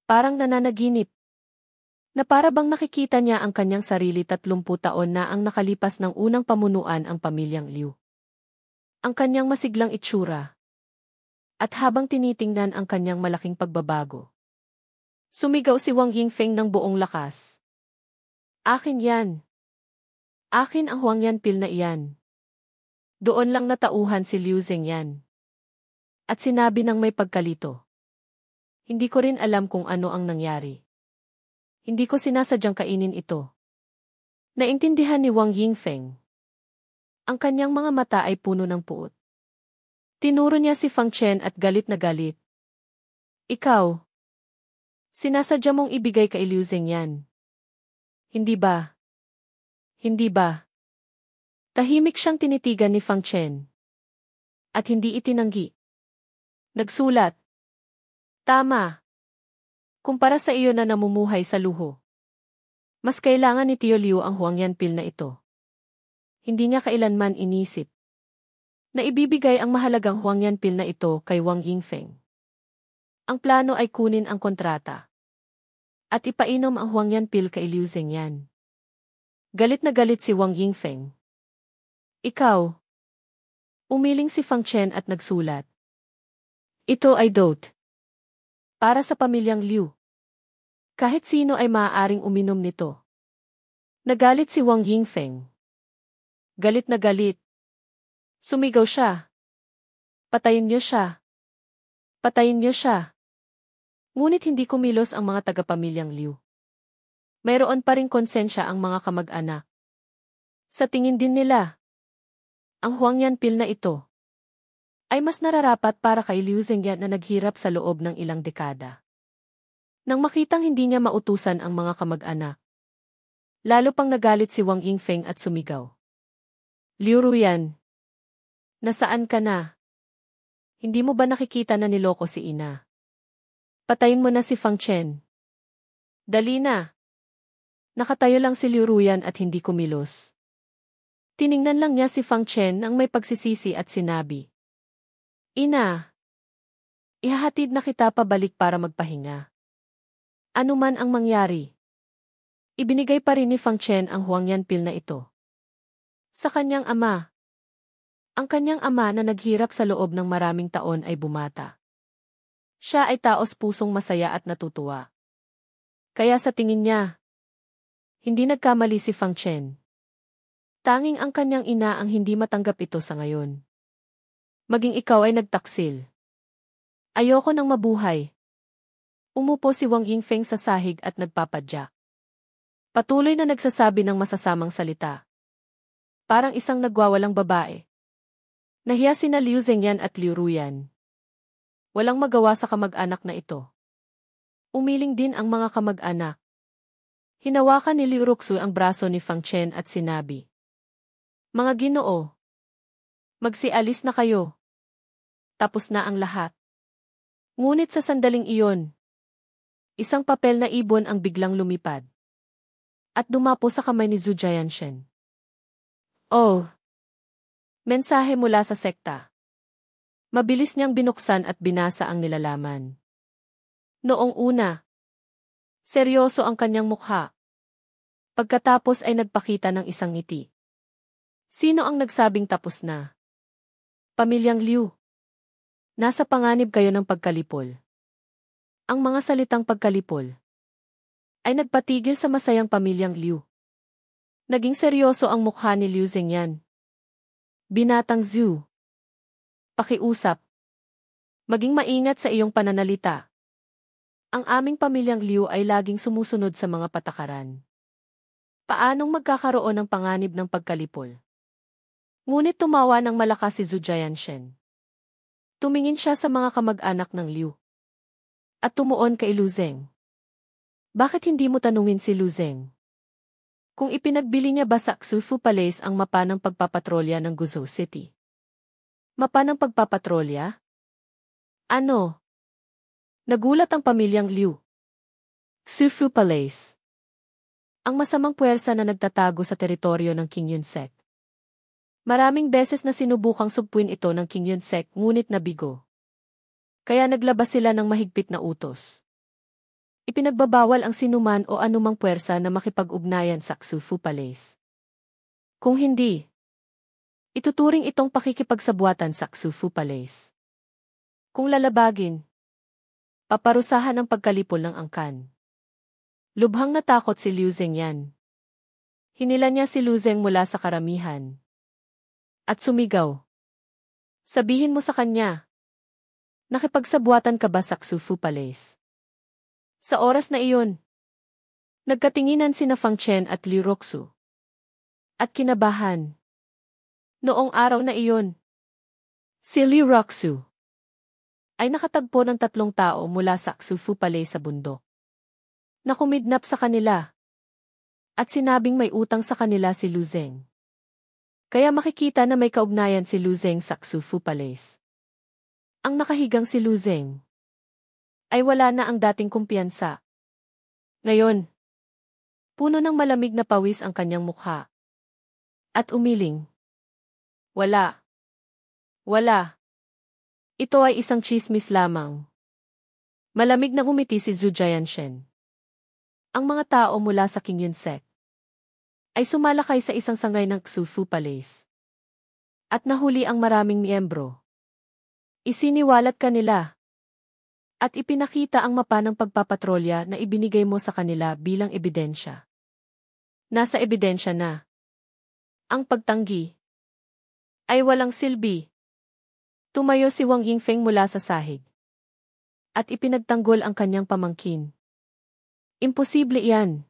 Parang nananaginip. Na para bang nakikita niya ang kanyang sarili 30 taon na ang nakalipas ng unang pamunuan ang pamilyang Liu. Ang kanyang masiglang itsura At habang tinitingnan ang kanyang malaking pagbabago, sumigaw si Wang Yingfeng ng buong lakas. Akin yan. Akin ang Huang Yanpil na iyan. Doon lang natauhan si Liu Zengyan. At sinabi ng may pagkalito. Hindi ko rin alam kung ano ang nangyari. Hindi ko sinasadyang kainin ito. Naintindihan ni Wang Yingfeng. Ang kanyang mga mata ay puno ng puot. Tinuro niya si Fang Chen at galit na galit. Ikaw. Sinasadya mong ibigay kay Liu Zengyan. Hindi ba? Hindi ba? Tahimik siyang tinitigan ni Fang Chen. At hindi itinanggi. Nagsulat. Tama. Kumpara sa iyo na namumuhay sa luho. Mas kailangan ni Tio Liu ang Huang Yanpil na ito. Hindi niya kailanman inisip na ibibigay ang mahalagang Huang Yanpil na ito kay Wang Yingfeng. Ang plano ay kunin ang kontrata at ipainom ang Huang Yanpil kay Liu Zengyan. Galit na galit si Wang Yingfeng. Ikaw. Umiling si Fang Chen at nagsulat. Ito ay dote. Para sa pamilyang Liu. Kahit sino ay maaaring uminom nito. Nagalit si Wang Yingfeng. Galit na galit. Sumigaw siya. Patayin niyo siya. Patayin niyo siya. Ngunit hindi kumilos ang mga tagapamilyang Liu. Mayroon pa ring konsensya ang mga kamag-anak. Sa tingin din nila, ang Huang Yanpil na ito ay mas nararapat para kay Liu Zengyan na naghirap sa loob ng ilang dekada. Nang makitang hindi niya mautusan ang mga kamag-anak, lalo pang nagalit si Wang Yingfeng at sumigaw. Liu Ruyan, nasaan ka na? Hindi mo ba nakikita na niloko si ina? Patayin mo na si Fang Chen. Dali na. Nakatayo lang si Liu Ruyan at hindi kumilos. Tiningnan lang niya si Fang Chen nang may pagsisisi at sinabi. Ina, ihahatid na kita pabalik para magpahinga. Ano man ang mangyari. Ibinigay pa rin ni Fang Chen ang Huang Yanpil na ito sa kanyang ama. Ang kanyang ama na naghirap sa loob ng maraming taon ay bumata. Siya ay taos pusong masaya at natutuwa. Kaya sa tingin niya, hindi nagkamali si Fang Chen. Tanging ang kanyang ina ang hindi matanggap ito sa ngayon. Maging ikaw ay nagtaksil. Ayoko nang mabuhay. Umupo si Wang Yingfeng sa sahig at nagpapadyak. Patuloy na nagsasabi ng masasamang salita. Parang isang nagwawalang babae. Nahiya sina Liu Zengyan at Liu Ruyan. Walang magawa sa kamag-anak na ito. Umiling din ang mga kamag-anak. Hinawakan ni Liu Ruxu ang braso ni Fang Chen at sinabi. Mga Ginoo, magsialis na kayo. Tapos na ang lahat. Ngunit sa sandaling iyon, isang papel na ibon ang biglang lumipad. At dumapo sa kamay ni Zhu Jianshen. Oh! Mensahe mula sa sekta. Mabilis niyang binuksan at binasa ang nilalaman. Noong una, seryoso ang kanyang mukha. Pagkatapos ay nagpakita ng isang ngiti. Sino ang nagsabing tapos na? Pamilyang Liu. Nasa panganib kayo ng pagkalipol. Ang mga salitang pagkalipol ay nagpatigil sa masayang pamilyang Liu. Naging seryoso ang mukha ni Liu Zengyan. Binatang Zhu. Pakiusap. Maging maingat sa iyong pananalita. Ang aming pamilyang Liu ay laging sumusunod sa mga patakaran. Paanong magkakaroon ng panganib ng pagkalipol? Ngunit tumawa ng malakas si Zhu Jianshen. Tumingin siya sa mga kamag-anak ng Liu. At tumuon kay Lu Zeng. Bakit hindi mo tanungin si Lu Zeng? Kung ipinagbili niya ba sa Xufu Palace ang mapa ng pagpapatrolya ng Guizhou City? Mapa ng pagpapatrolya? Ano? Nagulat ang pamilyang Liu. Xufu Palace. Ang masamang puwersa na nagtatago sa teritoryo ng Qingyun Sect. Maraming beses na sinubukang sugpuin ito ng Qingyun Sect ngunit nabigo. Kaya naglabas sila ng mahigpit na utos. Ipinagbabawal ang sinuman o anumang puwersa na makipag-ugnayan sa Xufu Palace. Kung hindi, ituturing itong pakikipagsabuatan sa Xufu Palace. Kung lalabagin, paparusahan ng pagkalipol ng angkan. Lubhang natakot si Liu Zengyan. Hinila niya si Liu Zeng mula sa karamihan. At sumigaw. Sabihin mo sa kanya. Nakipagsabwatan ka ba sa Xufu Palace? Sa oras na iyon, nagkatinginan sina Fang Chen at Liu Roxu. At kinabahan. Noong araw na iyon, si Liu Roxu ay nakatagpo ng 3 tao mula sa Xufu Palace sa bundok. Nakumidnap sa kanila. At sinabing may utang sa kanila si Liu Zeng. Kaya makikita na may kaugnayan si Liu Zeng sa Xufu Palace. Ang nakahigang si Liu Zeng ay wala na ang dating kumpiyansa. Ngayon, puno ng malamig na pawis ang kanyang mukha. At umiling. Wala. Wala. Ito ay isang chismis lamang. Malamig na umiti si Zhu Jianshen. Ang mga tao mula sa King Yun Sect ay sumalakay sa isang sangay ng Xufu Palace. At nahuli ang maraming miyembro. Isiniwalat kanila. At ipinakita ang mapa ng pagpapatrolya na ibinigay mo sa kanila bilang ebidensya. Nasa ebidensya na. Ang pagtanggi ay walang silbi. Tumayo si Wang Yingfeng mula sa sahig. At ipinagtanggol ang kanyang pamangkin. Imposible iyan.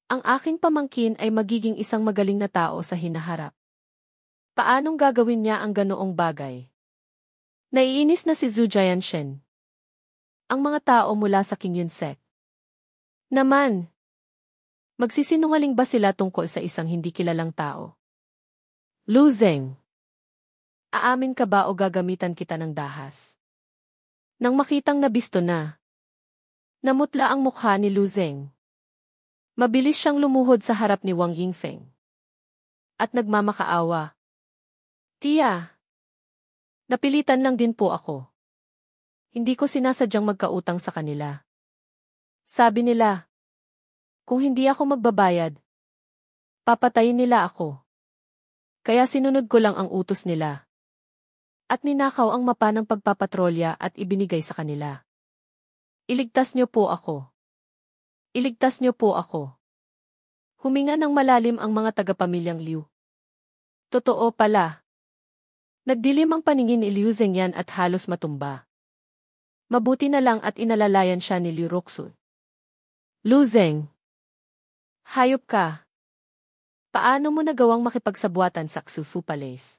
Ang aking pamangkin ay magiging isang magaling na tao sa hinaharap. Paanong gagawin niya ang ganoong bagay? Naiinis na si Zhu Jianshen. Ang mga tao mula sa King Yun Sect naman, magsisinungaling ba sila tungkol sa isang hindi kilalang tao? Liu Zeng, aamin ka ba o gagamitan kita ng dahas? Nang makitang nabisto na, namutla ang mukha ni Liu Zeng. Mabilis siyang lumuhod sa harap ni Wang Yingfeng. At nagmamakaawa. Tiya, napilitan lang din po ako. Hindi ko sinasadyang magkautang sa kanila. Sabi nila, kung hindi ako magbabayad, papatayin nila ako. Kaya sinunod ko lang ang utos nila. At ninakaw ang mapa ng pagpapatrolya at ibinigay sa kanila. Iligtas niyo po ako. Iligtas niyo po ako. Huminga ng malalim ang mga tagapamilyang Liu. Totoo pala. Nagdilim ang paningin ni Liu Zengyan at halos matumba. Mabuti na lang at inalalayan siya ni Liu Roxu. Liu Zeng, hayop ka. Paano mo nagawang makipagsabwatan sa Xufu Palace?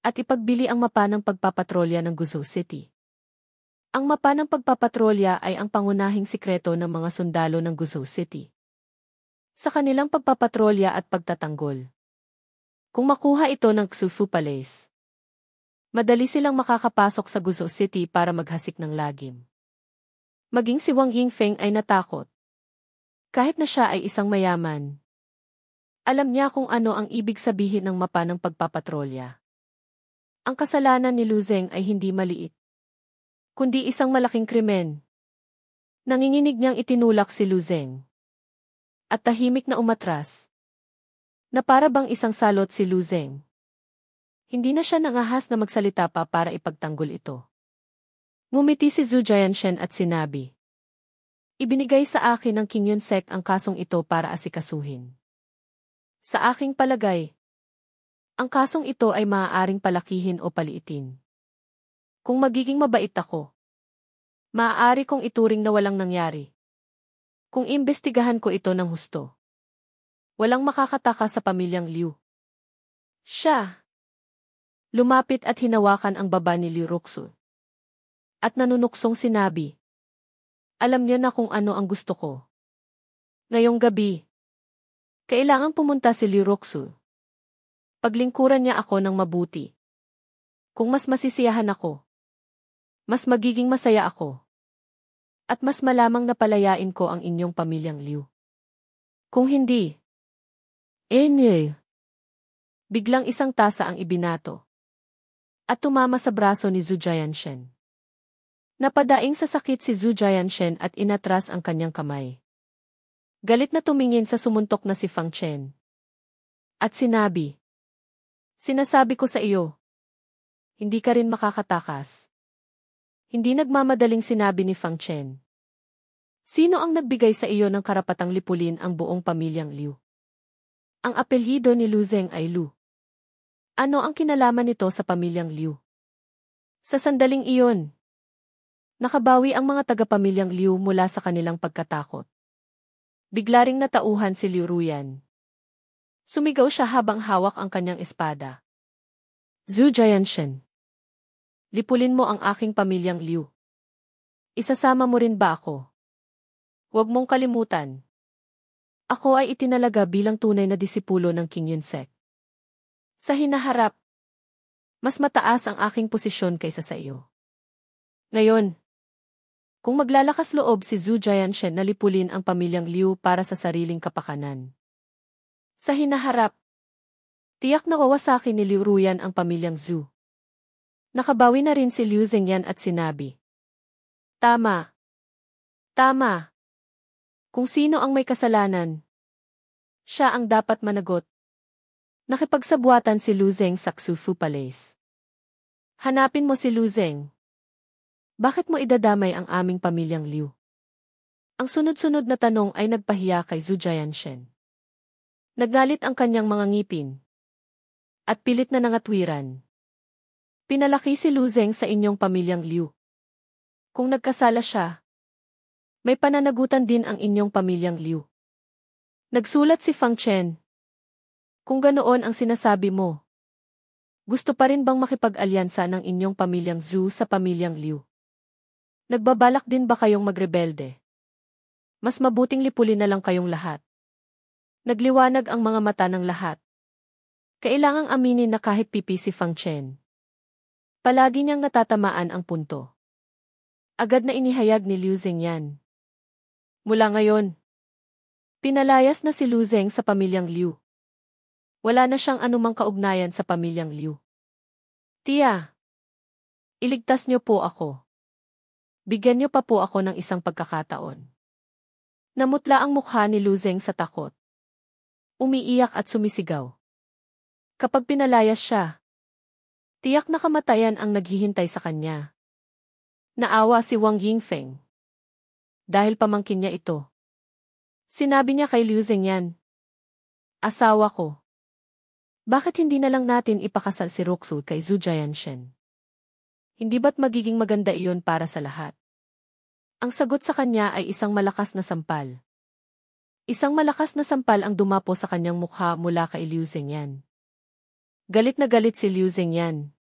At ipagbili ang mapa ng pagpapatrolya ng Guizhou City. Ang mapa ng pagpapatrolya ay ang pangunahing sikreto ng mga sundalo ng Guizhou City. Sa kanilang pagpapatrolya at pagtatanggol. Kung makuha ito ng Xufu Palace, madali silang makakapasok sa Guizhou City para maghasik ng lagim. Maging si Wang Yingfeng ay natakot. Kahit na siya ay isang mayaman, alam niya kung ano ang ibig sabihin ng mapa ng pagpapatrolya. Ang kasalanan ni Liu Zeng ay hindi maliit, kundi isang malaking krimen. Nanginginig niyang itinulak si Liu Zeng. At tahimik na umatras. Na para bang isang salot si Liu Zeng. Hindi na siya nangahas na magsalita pa para ipagtanggol ito. Ngumiti si Zhu Jianshen at sinabi, ibinigay sa akin ng King Yun Sect ang kasong ito para asikasuhin. Sa aking palagay, ang kasong ito ay maaaring palakihin o paliitin. Kung magiging mabait ako, maaari kong ituring na walang nangyari. Kung imbestigahan ko ito ng husto, walang makakataka sa pamilyang Liu. Siya lumapit at hinawakan ang baba ni Liu Roxu. At nanunuksong sinabi, alam niyo na kung ano ang gusto ko. Ngayong gabi, kailangang pumunta si Liu Roxu. Paglingkuran niya ako ng mabuti. Kung mas masisiyahan ako, mas magiging masaya ako. At mas malamang napalayain ko ang inyong pamilyang Liu. Kung hindi, biglang isang tasa ang ibinato. At tumama sa braso ni Zhu Jianshen. Napadaing sa sakit si Zhu Jianshen at inatras ang kanyang kamay. Galit na tumingin sa sumuntok na si Fang Chen. At sinabi, sinasabi ko sa iyo, hindi ka rin makakatakas. Hindi nagmamadaling sinabi ni Fang Chen. Sino ang nagbigay sa iyo ng karapatang lipulin ang buong pamilyang Liu? Ang apelyido ni Lu Zeng ay Lu. Ano ang kinalaman nito sa pamilyang Liu? Sa sandaling iyon, nakabawi ang mga taga-pamilyang Liu mula sa kanilang pagkatakot. Bigla ring natauhan si Liu Ruyan. Sumigaw siya habang hawak ang kanyang espada. Zhu Jianshen. Lipulin mo ang aking pamilyang Liu. Isasama mo rin ba ako? Huwag mong kalimutan. Ako ay itinalaga bilang tunay na disipulo ng King Yunsek. Sa hinaharap, mas mataas ang aking posisyon kaysa sa iyo. Ngayon, kung maglalakas loob si Zhu Jianshen na lipulin ang pamilyang Liu para sa sariling kapakanan. Sa hinaharap, tiyak na wawasakin ni Liu Ruyan ang pamilyang Zhu. Nakabawi na rin si Liu Zengyan at sinabi. Tama. Tama. Kung sino ang may kasalanan, siya ang dapat managot. Nakipagsabuatan si Lu Zeng sa Xufu Palace. Hanapin mo si Lu Zeng. Bakit mo idadamay ang aming pamilyang Liu? Ang sunod-sunod na tanong ay nagpahiya kay Zhu Jianshen. Naggalit ang kanyang mga ngipin. At pilit na nangatwiran. Pinalaki si Lu Zeng sa inyong pamilyang Liu. Kung nagkasala siya, may pananagutan din ang inyong pamilyang Liu. Nagsulat si Fang Chen. Kung ganoon ang sinasabi mo, gusto pa rin bang makipag-alyansa ng inyong pamilyang Zhu sa pamilyang Liu? Nagbabalak din ba kayong magrebelde? Mas mabuting lipulin na lang kayong lahat. Nagliwanag ang mga mata ng lahat. Kailangang aminin na kahit pipi si Fang Chen. Palagi niyang natatamaan ang punto. Agad na inihayag ni Liu Zengyan. Mula ngayon, pinalayas na si Lu Zeng sa pamilyang Liu. Wala na siyang anumang kaugnayan sa pamilyang Liu. Tia, iligtas niyo po ako. Bigyan niyo pa po ako ng isang pagkakataon. Namutla ang mukha ni Lu Zeng sa takot. Umiiyak at sumisigaw. Kapag pinalayas siya, tiyak na kamatayan ang naghihintay sa kanya. Naawa si Wang Yingfeng. Dahil pamangkin niya ito. Sinabi niya kay Liu Zengyan. Asawa ko. Bakit hindi na lang natin ipakasal si Roxu kay Zhu Jianshen? Hindi ba't magiging maganda iyon para sa lahat? Ang sagot sa kanya ay isang malakas na sampal. Isang malakas na sampal ang dumapo sa kanyang mukha mula kay Liu Zengyan. Galit na galit si Liu Zengyan.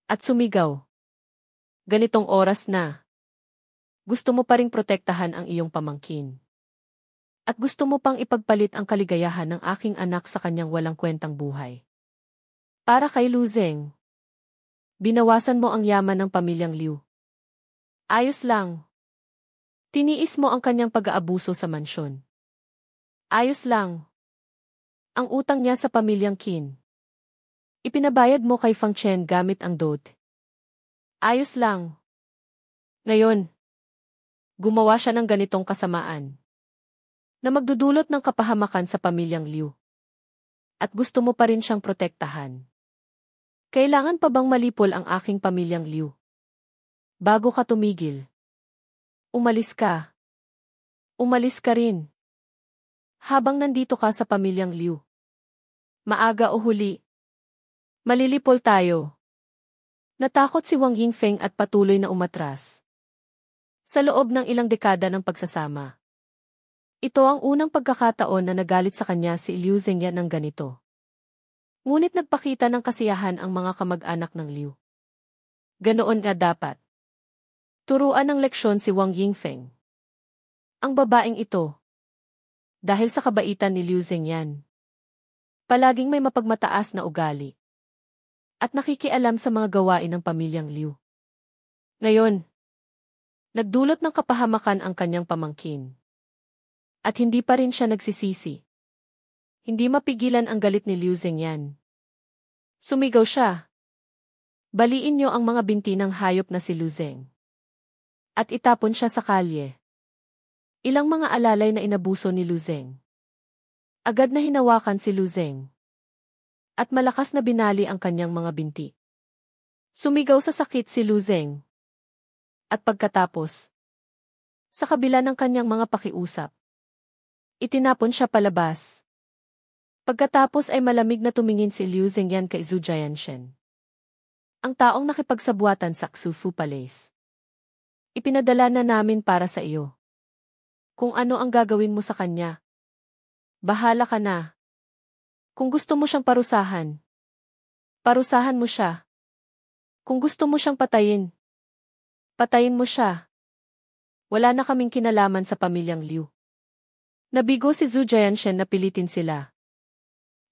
At sumigaw. Ganitong oras na. Gusto mo pa ring protektahan ang iyong pamangkin. At gusto mo pang ipagpalit ang kaligayahan ng aking anak sa kanyang walang kwentang buhay. Para kay Lu Zeng, binawasan mo ang yaman ng pamilyang Liu. Ayos lang. Tiniis mo ang kanyang pag-aabuso sa mansyon. Ayos lang. Ang utang niya sa pamilyang Qin. Ipinabayad mo kay Fang Chen gamit ang dote. Ayos lang. Ngayon, gumawa siya ng ganitong kasamaan na magdudulot ng kapahamakan sa pamilyang Liu. At gusto mo pa rin siyang protektahan. Kailangan pa bang malipol ang aking pamilyang Liu? Bago ka tumigil. Umalis ka. Umalis ka rin. Habang nandito ka sa pamilyang Liu. Maaga o huli. Malilipol tayo. Natakot si Wang Yingfeng at patuloy na umatras. Sa loob ng ilang dekada ng pagsasama. Ito ang unang pagkakataon na nagalit sa kanya si Liu Zengyan ng ganito. Ngunit nagpakita ng kasiyahan ang mga kamag-anak ng Liu. Ganoon nga dapat. Turuan ng leksyon si Wang Yingfeng. Ang babaeng ito. Dahil sa kabaitan ni Liu Zengyan. Palaging may mapagmataas na ugali. At nakikialam sa mga gawain ng pamilyang Liu. Ngayon, nagdulot ng kapahamakan ang kanyang pamangkin. At hindi pa rin siya nagsisisi. Hindi mapigilan ang galit ni Liu Zengyan. Sumigaw siya. Baliin niyo ang mga binti ng hayop na si Lu Zeng. At itapon siya sa kalye. Ilang mga alalay na inabuso ni Lu Zeng. Agad na hinawakan si Lu Zeng. At malakas na binali ang kanyang mga binti. Sumigaw sa sakit si Lu Zeng. At pagkatapos, sa kabila ng kanyang mga pakiusap, itinapon siya palabas. Pagkatapos ay malamig na tumingin si Liu Zengyan kay Zhu Jianshen, ang taong nakipagsabwatan sa Xufu Palace. Ipinadala na namin para sa iyo. Kung ano ang gagawin mo sa kanya, bahala ka na. Kung gusto mo siyang parusahan, parusahan mo siya. Kung gusto mo siyang patayin, patayin mo siya. Wala na kaming kinalaman sa pamilyang Liu. Nabigo si Zhu Jianshen na pilitin sila.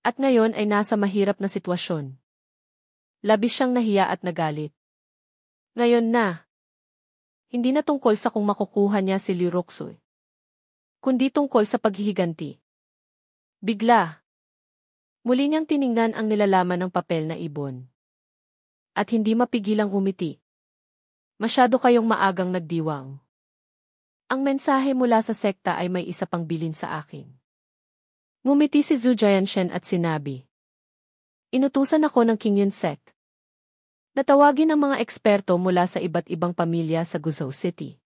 At ngayon ay nasa mahirap na sitwasyon. Labis siyang nahiya at nagalit. Ngayon na. Hindi na tungkol sa kung makukuha niya si Liu Roxu, kundi tungkol sa paghihiganti. Bigla, muli niyang tiningnan ang nilalaman ng papel na ibon. At hindi mapigilang umiti. Masyado kayong maagang nagdiwang. Ang mensahe mula sa sekta ay may isa pang bilin sa akin. Ngumiti si Zhu Jianshen at sinabi, inutusan ako ng Qingyun Sect. Natawagin ang mga eksperto mula sa iba't ibang pamilya sa Guizhou City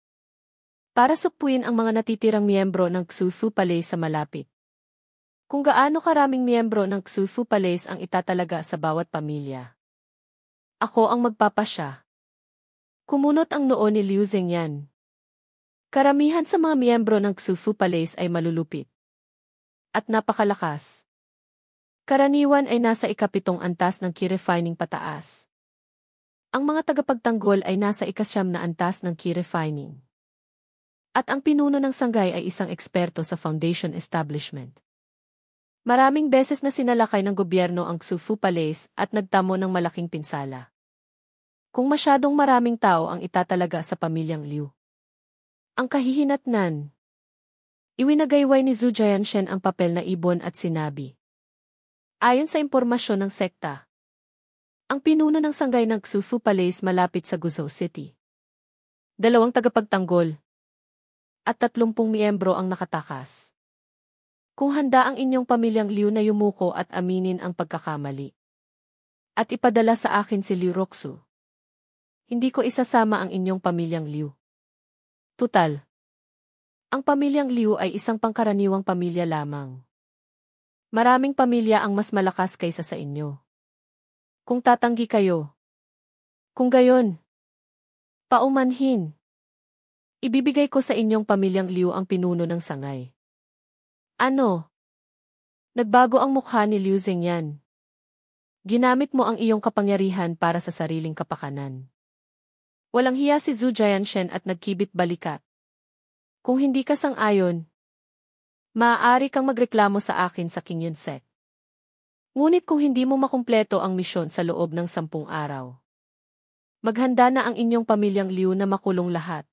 para supuin ang mga natitirang miyembro ng Xufu Palace sa malapit. Kung gaano karaming miyembro ng Xufu Palace ang itatalaga sa bawat pamilya, ako ang magpapasya. Kumunot ang noo ni Liu Zengyan. Karamihan sa mga miyembro ng Xufu Palace ay malulupit at napakalakas. Karaniwan ay nasa ikapitong antas ng qi refining pataas. Ang mga tagapagtanggol ay nasa ikasyam na antas ng qi refining. At ang pinuno ng sanggay ay isang eksperto sa foundation establishment. Maraming beses na sinalakay ng gobyerno ang Xufu Palace at nagtamo ng malaking pinsala. Kung masyadong maraming tao ang itatalaga sa pamilyang Liu, ang kahihinatnan. Iwinagayway ni Zhu Jianshen ang papel na ibon at sinabi. Ayon sa impormasyon ng sekta, ang pinuno ng sanggay ng Xufu Palace malapit sa Guizhou City. 2 tagapagtanggol at 30 miyembro ang nakatakas. Kung handa ang inyong pamilyang Liu na yumuko at aminin ang pagkakamali, at ipadala sa akin si Liu Roxu, hindi ko isasama ang inyong pamilyang Liu. Tutal, ang pamilyang Liu ay isang pangkaraniwang pamilya lamang. Maraming pamilya ang mas malakas kaysa sa inyo. Kung tatanggi kayo, kung gayon, paumanhin. Ibibigay ko sa inyong pamilyang Liu ang pinuno ng sangay. Ano? Nagbago ang mukha ni Liu Zengyan. Ginamit mo ang iyong kapangyarihan para sa sariling kapakanan. Walang hiya si Zhu Jianshen at nagkibit balikat. Kung hindi ka sang-ayon, maaari kang magreklamo sa akin sa Qingyun Sect. Ngunit kung hindi mo makumpleto ang misyon sa loob ng 10 araw, maghanda na ang inyong pamilyang Liu na makulong lahat.